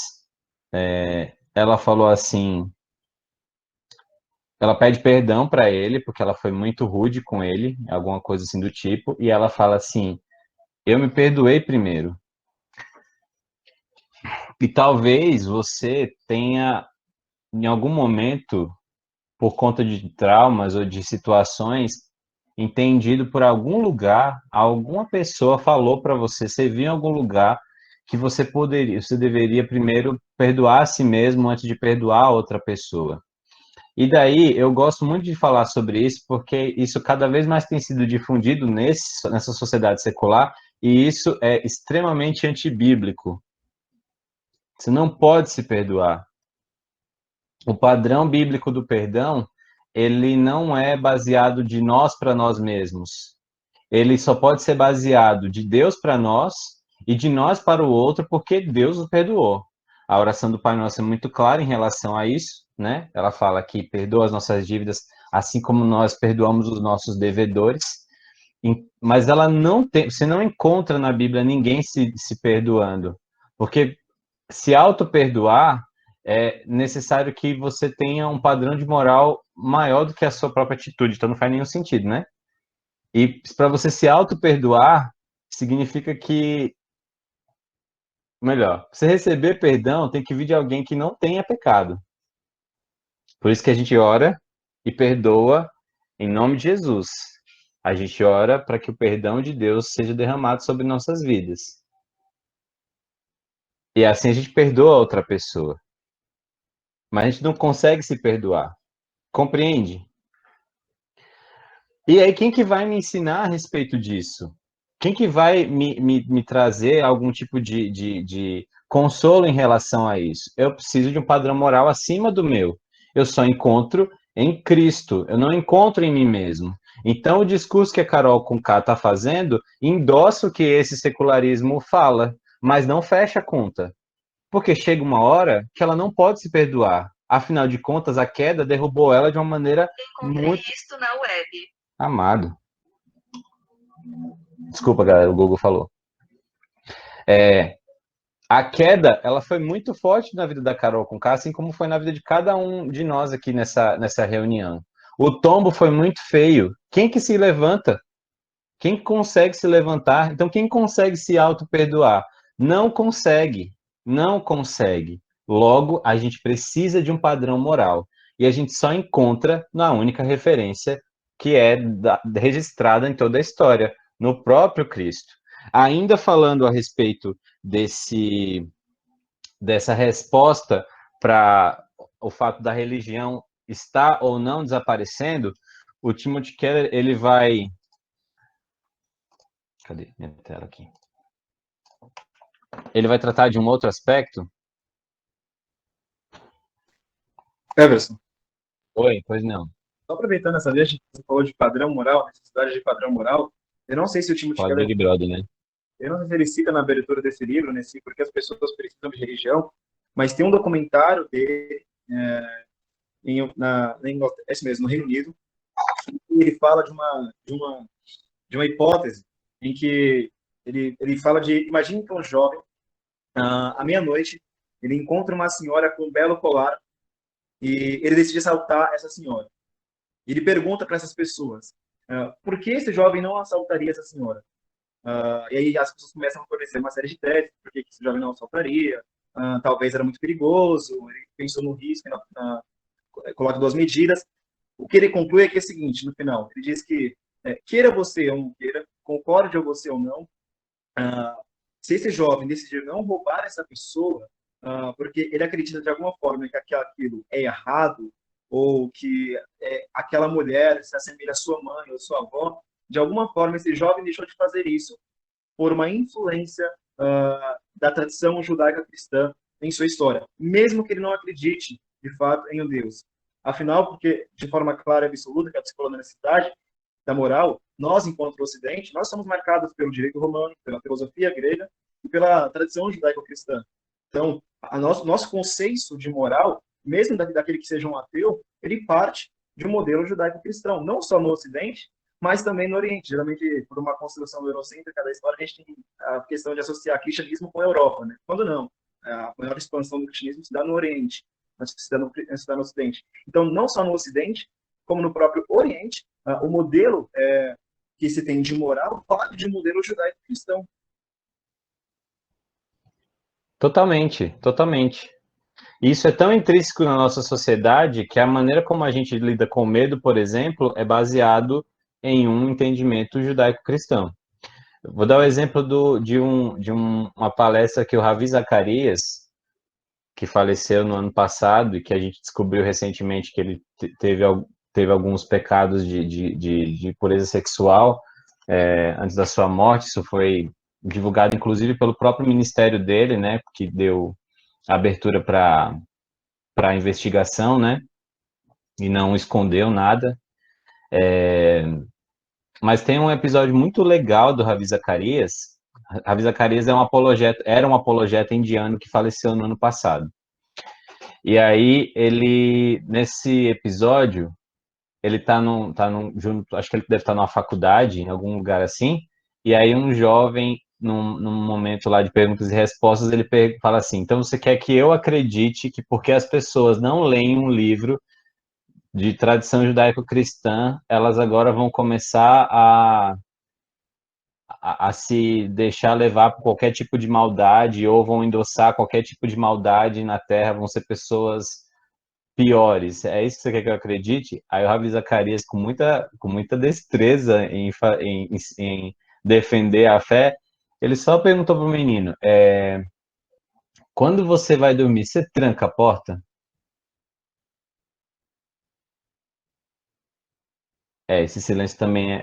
Ela falou assim, ela pede perdão para ele, porque ela foi muito rude com ele, alguma coisa assim do tipo, e ela fala assim, eu me perdoei primeiro. E talvez você tenha, em algum momento, por conta de traumas ou de situações, entendido por algum lugar, alguma pessoa falou para você, você viu em algum lugar que você deveria primeiro perdoar a si mesmo antes de perdoar a outra pessoa. E daí eu gosto muito de falar sobre isso, porque isso cada vez mais tem sido difundido nessa sociedade secular, e isso é extremamente antibíblico. Você não pode se perdoar. O padrão bíblico do perdão, ele não é baseado de nós para nós mesmos. Ele só pode ser baseado de Deus para nós e de nós para o outro, porque Deus o perdoou. A oração do Pai Nosso é muito clara em relação a isso, né? Ela fala que perdoa as nossas dívidas, assim como nós perdoamos os nossos devedores. Mas ela não tem, você não encontra na Bíblia ninguém se perdoando, porque se auto-perdoar é necessário que você tenha um padrão de moral maior do que a sua própria atitude, então não faz nenhum sentido, né? E para você se auto-perdoar, significa que, melhor, você receber perdão tem que vir de alguém que não tenha pecado. Por isso que a gente ora e perdoa em nome de Jesus. A gente ora para que o perdão de Deus seja derramado sobre nossas vidas. E assim a gente perdoa a outra pessoa. Mas a gente não consegue se perdoar. Compreende? E aí, quem que vai me ensinar a respeito disso? Quem que vai me trazer algum tipo de consolo em relação a isso? Eu preciso de um padrão moral acima do meu. Eu só encontro em Cristo, eu não encontro em mim mesmo. Então, o discurso que a Carol Conká está fazendo endossa o que esse secularismo fala, mas não fecha a conta. Porque chega uma hora que ela não pode se perdoar. Afinal de contas, a queda derrubou ela de uma maneira muito... Isto na web. Amado. Desculpa, galera, o Google falou. A queda, ela foi muito forte na vida da Carol Conká, assim como foi na vida de cada um de nós aqui nessa reunião. O tombo foi muito feio. Quem que se levanta? Quem consegue se levantar? Então, quem consegue se auto-perdoar? Não consegue. Não consegue. Logo, a gente precisa de um padrão moral. E a gente só encontra na única referência que é registrada em toda a história, no próprio Cristo. Ainda falando a respeito dessa resposta para o fato da religião estar ou não desaparecendo, o Timothy Keller, ele vai... Cadê minha tela aqui? Ele vai tratar de um outro aspecto. Everson, Oi, pois não. só aproveitando essa deixa que você falou de padrão moral, necessidade de padrão moral, eu não sei se o Timothy Fala do Keller, Big Brother, né? eu não sei se ele cita na abertura desse livro, nesse Porque as Pessoas Precisam de Religião, mas tem um documentário dele na Inglaterra, esse mesmo, no Reino Unido, e ele fala de uma hipótese em que ele fala de, imagine que um jovem, à meia-noite, ele encontra uma senhora com um belo colar e ele decide assaltar essa senhora. Ele pergunta para essas pessoas, por que esse jovem não assaltaria essa senhora? E aí as pessoas começam a fornecer uma série de teses, por que esse jovem não assaltaria, talvez era muito perigoso, ele pensou no risco, coloca duas medidas. O que ele conclui é que é o seguinte, no final, ele diz que, queira você ou não queira, concorde ou você ou não, se esse jovem decidir não roubar essa pessoa, porque ele acredita de alguma forma que aquilo é errado, ou que aquela mulher se assemelha à sua mãe ou sua avó, de alguma forma esse jovem deixou de fazer isso por uma influência da tradição judaica cristã em sua história, mesmo que ele não acredite de fato em um Deus. Afinal, porque de forma clara e absoluta, que é a psicologia da necessidade, da moral, nós, enquanto Ocidente, nós somos marcados pelo direito romano, pela filosofia grega e pela tradição judaico-cristã. Então, nosso conceito de moral, mesmo daquele que seja um ateu, ele parte de um modelo judaico-cristão, não só no Ocidente, mas também no Oriente. Geralmente, por uma construção eurocêntrica da história, a gente tem a questão de associar cristianismo com a Europa, né? Quando não, a maior expansão do cristianismo se dá no Oriente, mas se dá no Ocidente. Então, não só no Ocidente, como no próprio Oriente, o modelo que se tem de moral parte de um modelo judaico-cristão. Totalmente, totalmente. Isso é tão intrínseco na nossa sociedade que a maneira como a gente lida com o medo, por exemplo, é baseado em um entendimento judaico-cristão. Vou dar o exemplo uma palestra que o Ravi Zacarias, que faleceu no ano passado e que a gente descobriu recentemente que ele teve alguns pecados de pureza sexual antes da sua morte. Isso foi divulgado, inclusive, pelo próprio ministério dele, né, que deu abertura para a investigação, né, e não escondeu nada. Mas tem um episódio muito legal do Ravi Zacarias. Ravi Zacarias era um apologeta indiano que faleceu no ano passado. E aí, nesse episódio, ele junto, acho que ele deve estar numa faculdade, em algum lugar assim, e aí um jovem, num momento lá de perguntas e respostas, ele fala assim: então você quer que eu acredite que porque as pessoas não leem um livro de tradição judaico-cristã, elas agora vão começar a se deixar levar por qualquer tipo de maldade, ou vão endossar qualquer tipo de maldade na Terra, vão ser pessoas piores? É isso que você quer que eu acredite? Aí o Ravi Zacarias, com muita destreza em defender a fé, ele só perguntou para o menino: quando você vai dormir, você tranca a porta? Esse silêncio também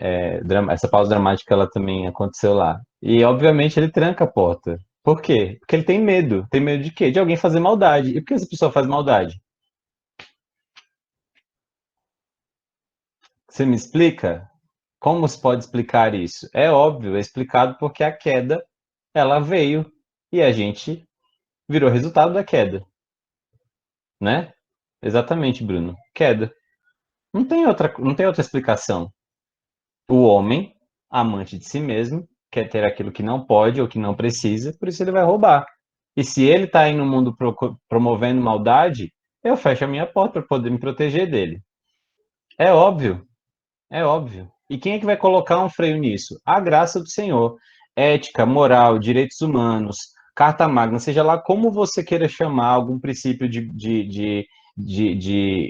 essa pausa dramática, ela também aconteceu lá. E, obviamente, ele tranca a porta. Por quê? Porque ele tem medo. Tem medo de quê? De alguém fazer maldade. E por que essa pessoa faz maldade? Você me explica? Como se pode explicar isso? É óbvio, é explicado porque a queda, ela veio e a gente virou resultado da queda, né? Exatamente, Bruno. Queda. Não tem outra explicação. O homem, amante de si mesmo, quer ter aquilo que não pode ou que não precisa, por isso ele vai roubar. E se ele está aí no mundo promovendo maldade, eu fecho a minha porta para poder me proteger dele. É óbvio, é óbvio. E quem é que vai colocar um freio nisso? A graça do Senhor. Ética, moral, direitos humanos, Carta Magna, seja lá como você queira chamar algum princípio de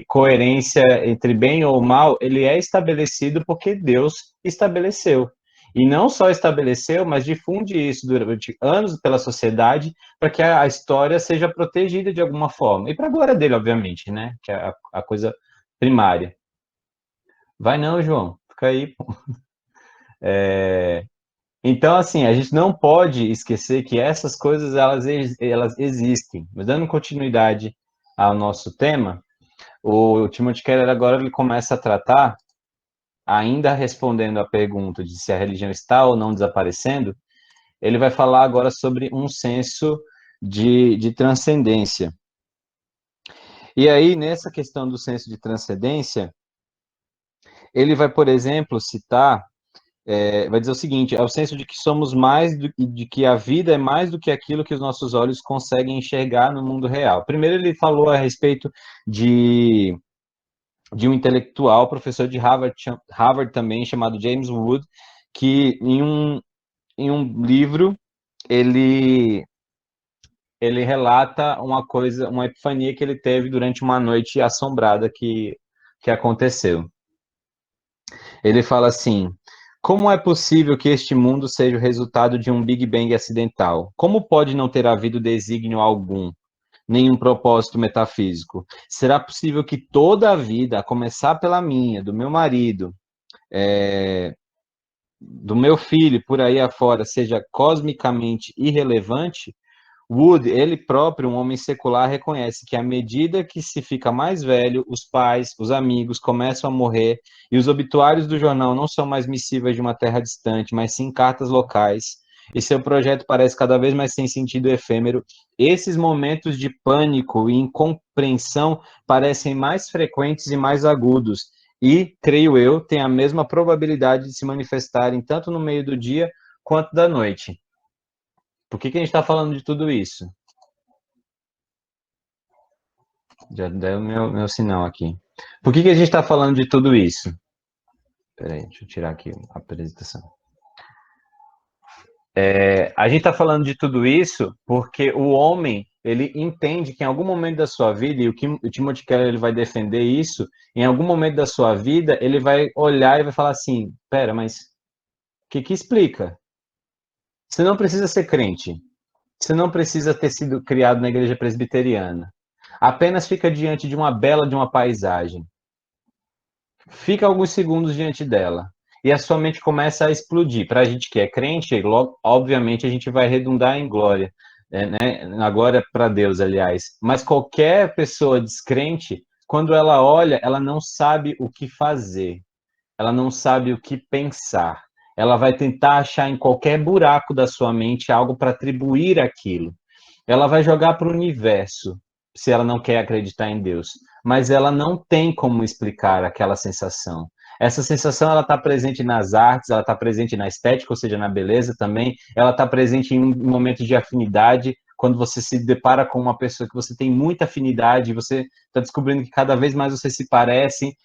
coerência entre bem ou mal, ele é estabelecido porque Deus estabeleceu. E não só estabeleceu, mas difunde isso durante anos pela sociedade para que a história seja protegida de alguma forma. E para a glória dele, obviamente, né? Que é a coisa primária. Vai não, João. Fica aí. Então, assim, a gente não pode esquecer que essas coisas, elas existem. Mas dando continuidade ao nosso tema, o Timothy Keller agora ele começa a tratar, ainda respondendo à pergunta de se a religião está ou não desaparecendo, ele vai falar agora sobre um senso de transcendência. E aí, nessa questão do senso de transcendência, ele vai, por exemplo, citar, vai dizer o seguinte: é o senso de que somos mais, de que a vida é mais do que aquilo que os nossos olhos conseguem enxergar no mundo real. Primeiro ele falou a respeito de um intelectual, professor de Harvard também, chamado James Wood, que em um livro ele relata uma epifania que ele teve durante uma noite assombrada que aconteceu. Ele fala assim: como é possível que este mundo seja o resultado de um Big Bang acidental? Como pode não ter havido desígnio algum? Nenhum propósito metafísico. Será possível que toda a vida, a começar pela minha, do meu marido, do meu filho, por aí afora, seja cosmicamente irrelevante? Wood, ele próprio, um homem secular, reconhece que à medida que se fica mais velho, os pais, os amigos começam a morrer e os obituários do jornal não são mais missivas de uma terra distante, mas sim cartas locais. e seu projeto parece cada vez mais sem sentido e efêmero, esses momentos de pânico e incompreensão parecem mais frequentes e mais agudos, e, creio eu, têm a mesma probabilidade de se manifestarem tanto no meio do dia quanto da noite. Por que a gente está falando de tudo isso? Já deu meu sinal aqui. Por que a gente está falando de tudo isso? Espera aí, deixa eu tirar aqui a apresentação. A gente está falando de tudo isso porque o homem, ele entende que em algum momento da sua vida, e o Timothy Keller ele vai defender isso, em algum momento da sua vida, ele vai olhar e vai falar assim, pera, mas o que explica? Você não precisa ser crente, você não precisa ter sido criado na igreja presbiteriana, apenas fica diante de uma paisagem, fica alguns segundos diante dela, e a sua mente começa a explodir. Para a gente que é crente, obviamente a gente vai redundar em glória, né? A glória para Deus, aliás. Mas qualquer pessoa descrente, quando ela olha, ela não sabe o que fazer, ela não sabe o que pensar. Ela vai tentar achar em qualquer buraco da sua mente algo para atribuir aquilo. Ela vai jogar para o universo, se ela não quer acreditar em Deus. Mas ela não tem como explicar aquela sensação. Essa sensação ela está presente nas artes, ela está presente na estética, ou seja, na beleza também. Ela está presente em um momento de afinidade, quando você se depara com uma pessoa que você tem muita afinidade, você está descobrindo que cada vez mais você se parece,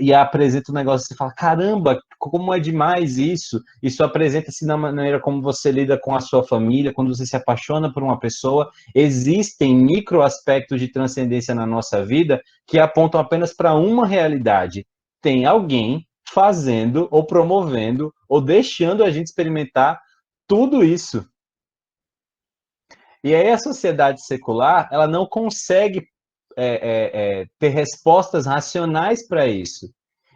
e apresenta um negócio, você fala, caramba, como é demais isso. Isso apresenta-se na maneira como você lida com a sua família, quando você se apaixona por uma pessoa. Existem micro aspectos de transcendência na nossa vida que apontam apenas para uma realidade. Tem alguém fazendo, ou promovendo, ou deixando a gente experimentar tudo isso. E aí a sociedade secular, ela não consegue ter respostas racionais para isso.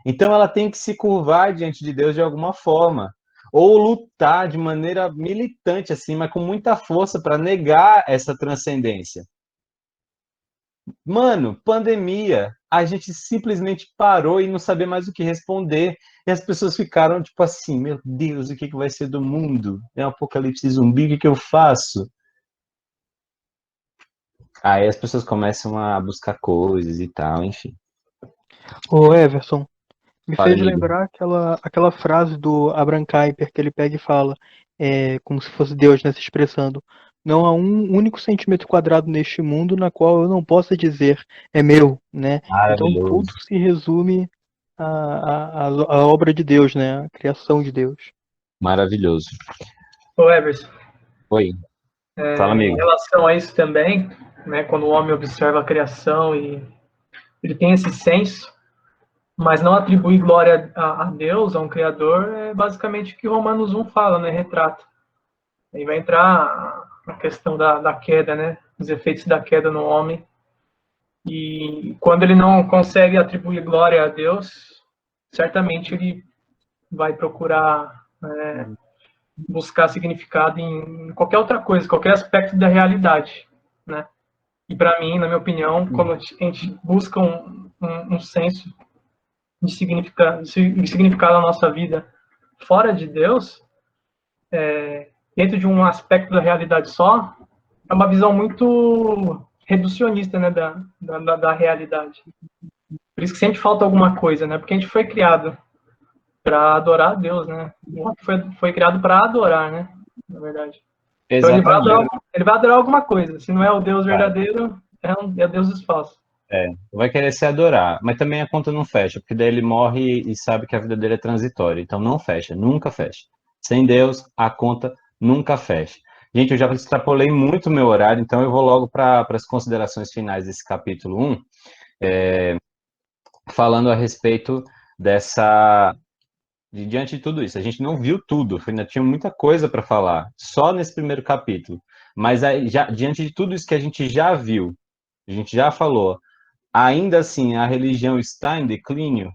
Então ela tem que se curvar diante de Deus de alguma forma, ou lutar de maneira militante, assim, mas com muita força para negar essa transcendência. Mano, pandemia, a gente simplesmente parou e não sabia mais o que responder. E as pessoas ficaram tipo assim, meu Deus, o que vai ser do mundo? É um apocalipse zumbi, o que eu faço? Aí as pessoas começam a buscar coisas e tal, enfim. Ô Everson, me Fala, fez amigo. lembrar aquela frase do Abraham Kuyper que ele pega e fala, como se fosse Deus, né, se expressando. Não há um único centímetro quadrado neste mundo na qual eu não possa dizer é meu, né? Então tudo Maravilhoso. se resume à obra de Deus, né? A criação de Deus. Maravilhoso. Ô Everson, Oi. Fala, em amigo. relação a isso também, né, quando o homem observa a criação e ele tem esse senso, mas não atribui glória a Deus, a um Criador, é basicamente o que Romanos 1 fala, né, retrata. Aí vai entrar a questão da queda, né, os efeitos da queda no homem. E quando ele não consegue atribuir glória a Deus, certamente ele vai procurar buscar significado em qualquer outra coisa, qualquer aspecto da realidade, né? E para mim, na minha opinião, quando a gente busca um senso de significado na nossa vida fora de Deus, dentro de um aspecto da realidade só, é uma visão muito reducionista, né, da realidade. Por isso que sempre falta alguma coisa, né? Porque a gente foi criado para adorar a Deus, né? O homem foi criado para adorar, né? Na verdade. Então Exatamente. ele vai adorar alguma coisa. Se não é o Deus verdadeiro, é Deus dos falsos. Vai querer se adorar, mas também a conta não fecha, porque daí ele morre e sabe que a vida dele é transitória. Então não fecha, nunca fecha. Sem Deus, a conta nunca fecha. Gente, eu já extrapolei muito o meu horário, então eu vou logo para as considerações finais desse capítulo 1, falando a respeito diante de tudo isso. A gente não viu tudo, ainda tinha muita coisa para falar, só nesse primeiro capítulo. Mas aí, diante de tudo isso que a gente já viu, a gente já falou, ainda assim, a religião está em declínio?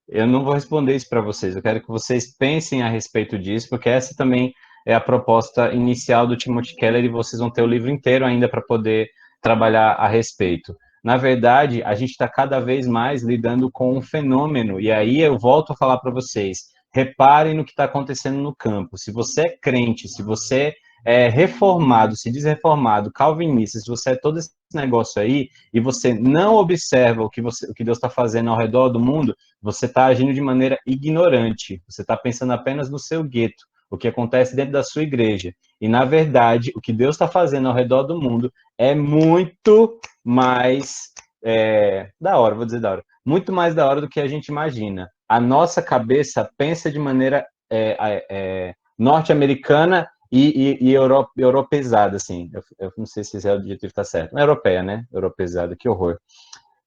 Eu não vou responder isso para vocês. Eu quero que vocês pensem a respeito disso, porque essa também é a proposta inicial do Timothy Keller e vocês vão ter o livro inteiro ainda para poder trabalhar a respeito. Na verdade, a gente está cada vez mais lidando com um fenômeno, e aí eu volto a falar para vocês, reparem no que está acontecendo no campo. Se você é crente, se você é reformado, se diz reformado, calvinista, se você é todo esse negócio aí, e você não observa o que Deus está fazendo ao redor do mundo, você está agindo de maneira ignorante. Você está pensando apenas no seu gueto, o que acontece dentro da sua igreja. E, na verdade, o que Deus está fazendo ao redor do mundo é muito mais da hora, vou dizer da hora, muito mais da hora do que a gente imagina. A nossa cabeça pensa de maneira norte-americana e europeizada, assim. Eu não sei se esse adjetivo está certo. Não é europeia, né? Europeizada, que horror.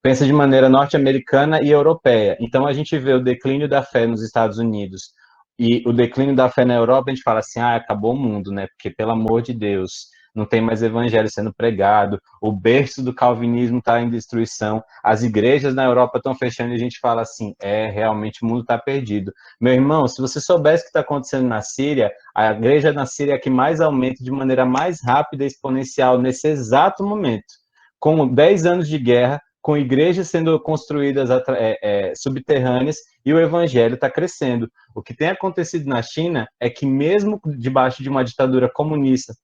Pensa de maneira norte-americana e europeia. Então, a gente vê o declínio da fé nos Estados Unidos e o declínio da fé na Europa, a gente fala assim, acabou o mundo, né? Porque, pelo amor de Deus, não tem mais evangelho sendo pregado, o berço do calvinismo está em destruição, as igrejas na Europa estão fechando e a gente fala assim, realmente o mundo está perdido. Meu irmão, se você soubesse o que está acontecendo na Síria, a igreja na Síria é a que mais aumenta de maneira mais rápida e exponencial nesse exato momento, com 10 anos de guerra, com igrejas sendo construídas subterrâneas e o evangelho está crescendo. O que tem acontecido na China é que mesmo debaixo de uma ditadura comunista,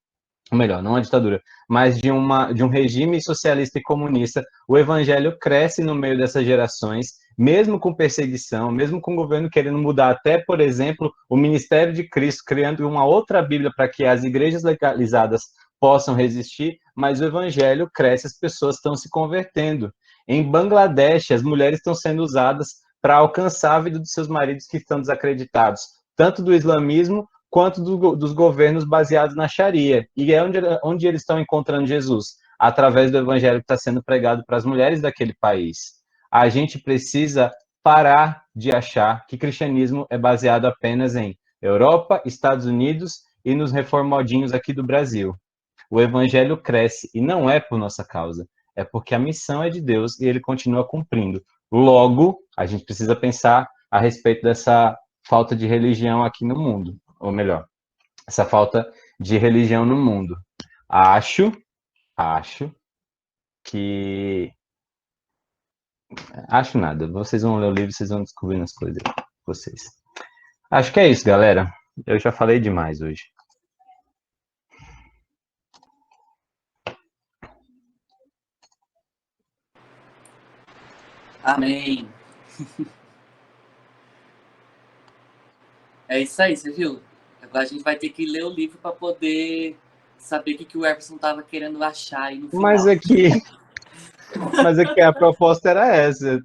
ou melhor, não uma ditadura, mas de um regime socialista e comunista, o evangelho cresce no meio dessas gerações, mesmo com perseguição, mesmo com o governo querendo mudar até, por exemplo, o ministério de Cristo, criando uma outra Bíblia para que as igrejas legalizadas possam resistir, mas o evangelho cresce, as pessoas estão se convertendo. Em Bangladesh, as mulheres estão sendo usadas para alcançar a vida dos seus maridos que estão desacreditados, tanto do islamismo quanto dos governos baseados na Sharia. E é onde eles estão encontrando Jesus? Através do evangelho que está sendo pregado para as mulheres daquele país. A gente precisa parar de achar que cristianismo é baseado apenas em Europa, Estados Unidos e nos reformadinhos aqui do Brasil. O evangelho cresce e não é por nossa causa, é porque a missão é de Deus e ele continua cumprindo. Logo, a gente precisa pensar a respeito dessa falta de religião aqui no mundo, ou melhor, essa falta de religião no mundo. Acho que... Acho nada. Vocês vão ler o livro, vocês vão descobrindo as coisas aí, vocês. Acho que é isso, galera. Eu já falei demais hoje. Amém. É isso aí, você viu? Agora a gente vai ter que ler o livro para poder saber o que o Everson estava querendo achar aí no final. Mas aqui a proposta era essa.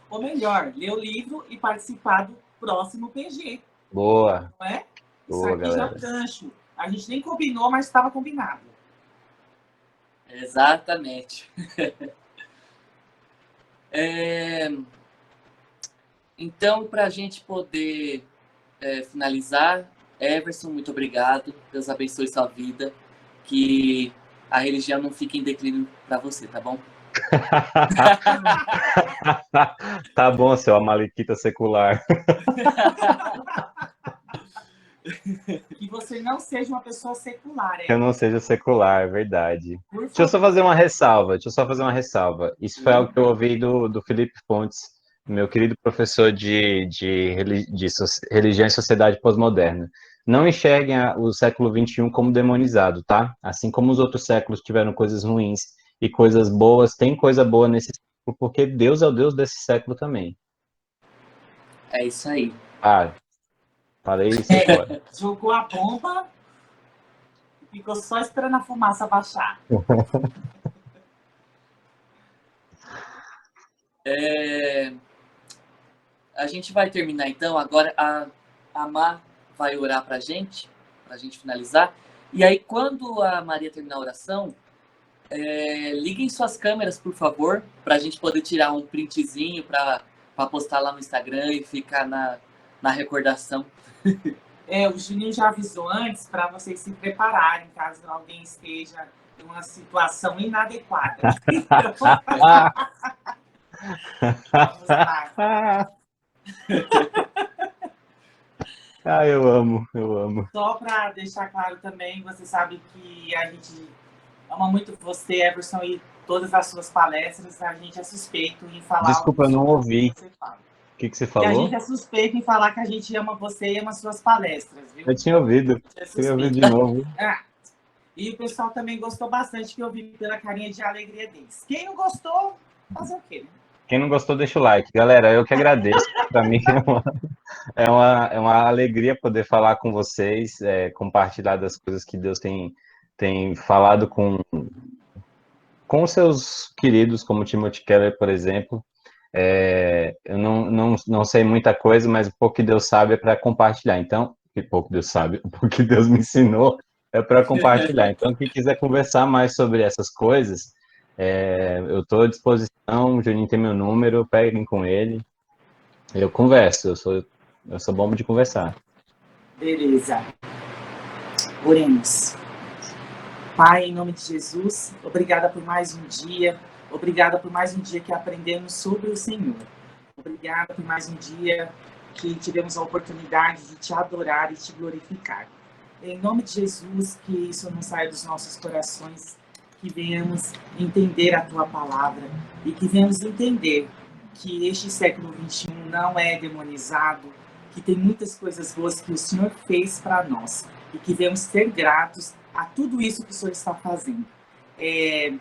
Ou melhor, ler o livro e participar do próximo PG. Boa. Não é? Boa, isso aqui galera. já é um gancho. A gente nem combinou, mas estava combinado. Exatamente. Então, para a gente poder finalizar, Everson, muito obrigado. Deus abençoe sua vida. Que a religião não fique em declínio para você, tá bom? Tá bom, seu amalequita secular. Que você não seja uma pessoa secular. Que eu não seja secular, é verdade. Por Deixa eu só favor. fazer uma ressalva. Isso foi algo que eu ouvi do Felipe Fontes, meu querido professor de religião e sociedade pós-moderna. Não enxerguem o século XXI como demonizado, tá? Assim como os outros séculos tiveram coisas ruins e coisas boas, tem coisa boa nesse século, porque Deus é o Deus desse século também. É isso aí. Falei isso agora. Jogou a bomba e ficou só esperando a fumaça baixar. A gente vai terminar então. Agora a Má vai orar pra gente finalizar. E aí, quando a Maria terminar a oração, liguem suas câmeras, por favor, pra gente poder tirar um printzinho pra postar lá no Instagram e ficar na recordação. O Juninho já avisou antes para vocês se prepararem, caso alguém esteja em uma situação inadequada. Vamos lá. Eu amo. Só para deixar claro também, você sabe que a gente ama muito você, Everson, e todas as suas palestras. A gente é suspeito em falar... Desculpa, eu não ouvi. que você E a falou? gente é suspeito em falar que a gente ama você e ama suas palestras, viu? Eu tinha ouvido. É Queria ouvir suspeito. de novo. Ah, e o pessoal também gostou bastante, que eu vi pela carinha de alegria deles. Quem não gostou, fazer o quê, né? Quem não gostou, deixa o like. Galera, eu que agradeço. Para mim é uma alegria poder falar com vocês, compartilhar das coisas que Deus tem falado com os seus queridos, como Timothy Keller, por exemplo. Eu não sei muita coisa, mas o pouco que Deus sabe é para compartilhar. Então, que pouco Deus sabe, o pouco que Deus me ensinou é para compartilhar. Então, quem quiser conversar mais sobre essas coisas, eu estou à disposição. O Juninho tem meu número, peguem com ele. Eu converso, eu sou bom de conversar. Beleza. Oremos. Pai, em nome de Jesus, obrigada por mais um dia. Obrigada por mais um dia que aprendemos sobre o Senhor. Obrigada por mais um dia que tivemos a oportunidade de te adorar e te glorificar. Em nome de Jesus, que isso não saia dos nossos corações, que venhamos entender a tua palavra e que venhamos entender que este século XXI não é demonizado, que tem muitas coisas boas que o Senhor fez para nós e que devemos ser gratos a tudo isso que o Senhor está fazendo. E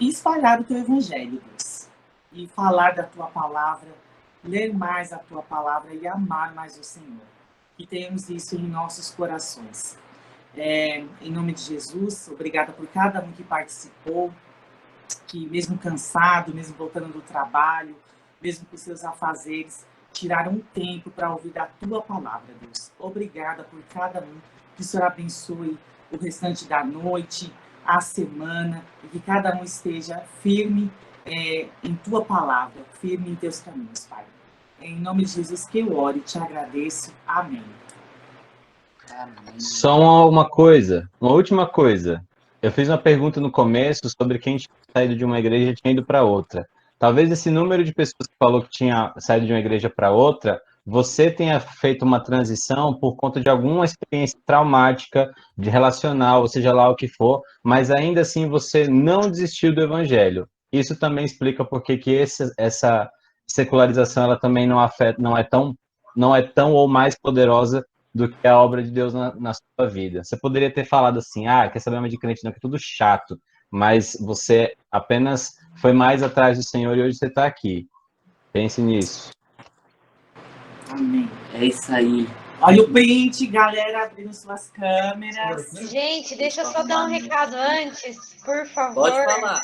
espalhar o teu evangelho, Deus. E falar da tua palavra, ler mais a tua palavra e amar mais o Senhor. Que tenhamos isso em nossos corações. Em nome de Jesus, obrigada por cada um que participou, que mesmo cansado, mesmo voltando do trabalho, mesmo com seus afazeres, tiraram um tempo para ouvir a tua palavra, Deus. Obrigada por cada um. Que o Senhor abençoe o restante da noite, a semana, e que cada um esteja firme em tua palavra, firme em teus caminhos, Pai. Em nome de Jesus que eu oro e te agradeço. Amém. Amém. Só uma última coisa. Eu fiz uma pergunta no começo sobre quem tinha saído de uma igreja e tinha ido para outra. Talvez esse número de pessoas que falou que tinha saído de uma igreja para outra, você tenha feito uma transição por conta de alguma experiência traumática, de relacional, ou seja lá o que for, mas ainda assim você não desistiu do evangelho. Isso também explica por que essa secularização ela também não é tão ou mais poderosa do que a obra de Deus na sua vida. Você poderia ter falado assim, quer saber mais de crente não, que é tudo chato, mas você apenas foi mais atrás do Senhor e hoje você está aqui. Pense nisso. Amém. É isso aí. Olha o print, galera, abrindo suas câmeras. Gente, deixa eu só dar um recado antes, por favor. Pode falar.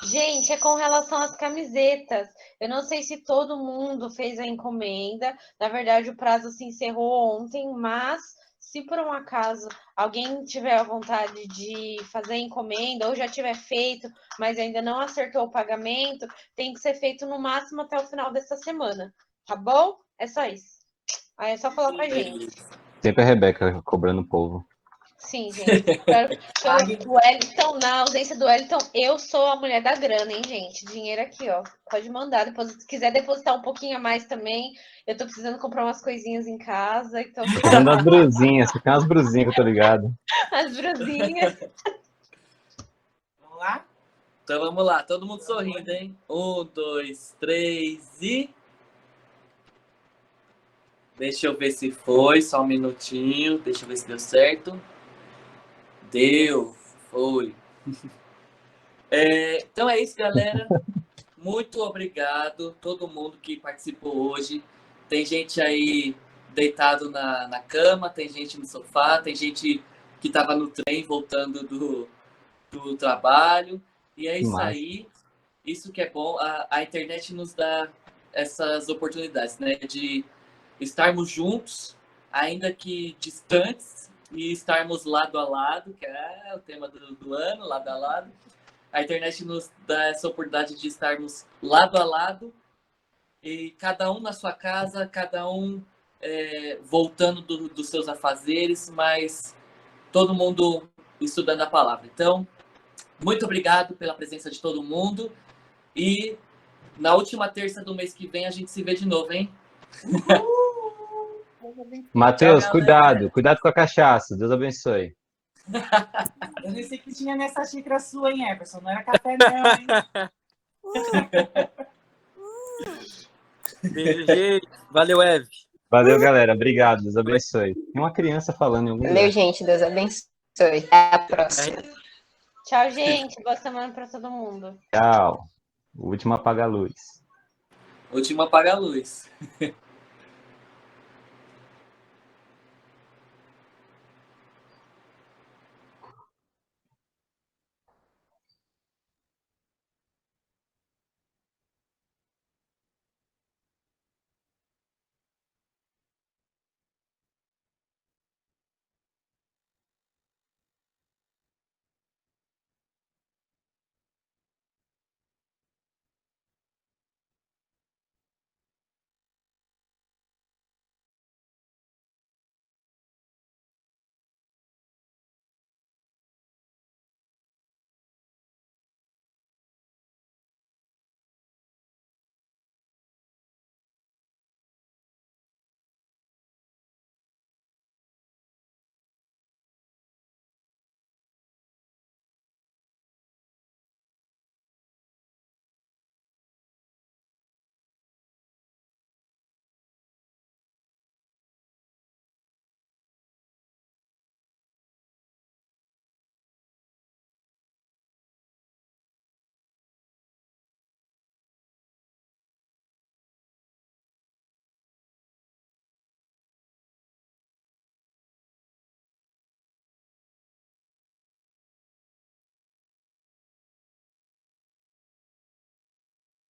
Gente, é com relação às camisetas. Eu não sei se todo mundo fez a encomenda. Na verdade, o prazo se encerrou ontem, mas se por um acaso alguém tiver a vontade de fazer a encomenda ou já tiver feito, mas ainda não acertou o pagamento, tem que ser feito no máximo até o final dessa semana. Tá bom? É só isso. Aí é só falar com a gente. Sempre a Rebeca cobrando o povo. Sim, gente. O Wellington, na ausência do Wellington, eu sou a mulher da grana, hein, gente? Dinheiro aqui, ó. Pode mandar. Depois, se quiser depositar um pouquinho a mais também, eu tô precisando comprar umas coisinhas em casa. Então, Fazendo as brusinhas, ficam as brusinhas que eu tô ligado. as brusinhas. Vamos lá? Então vamos lá, todo mundo sorrindo, hein? 1, 2, 3 e... Deixa eu ver se foi, só um minutinho. Deixa eu ver se deu certo. Deu, foi. Então é isso, galera. Muito obrigado todo mundo que participou hoje. Tem gente aí deitado na cama, tem gente no sofá, tem gente que estava no trem voltando do trabalho. E é isso aí. Isso que é bom. A internet nos dá essas oportunidades, né? De estarmos juntos, ainda que distantes, e estarmos lado a lado, que é o tema do ano, lado a lado. A internet nos dá essa oportunidade de estarmos lado a lado, e cada um na sua casa, cada um voltando dos seus afazeres, mas todo mundo estudando a palavra. Então, muito obrigado pela presença de todo mundo, e na última terça do mês que vem a gente se vê de novo, hein? Matheus, Tchau, cuidado com a cachaça. Deus abençoe. Eu nem sei que tinha nessa xícara sua, hein, Everson? Não era café, não, hein? Beijo, gente. Valeu, Eve. Valeu, galera. Obrigado. Deus abençoe. Tem uma criança falando em algum Valeu, lugar. gente. Deus abençoe. Até a próxima. Tchau, gente. Boa semana para todo mundo. Tchau. O último apaga a luz. Último apaga a luz.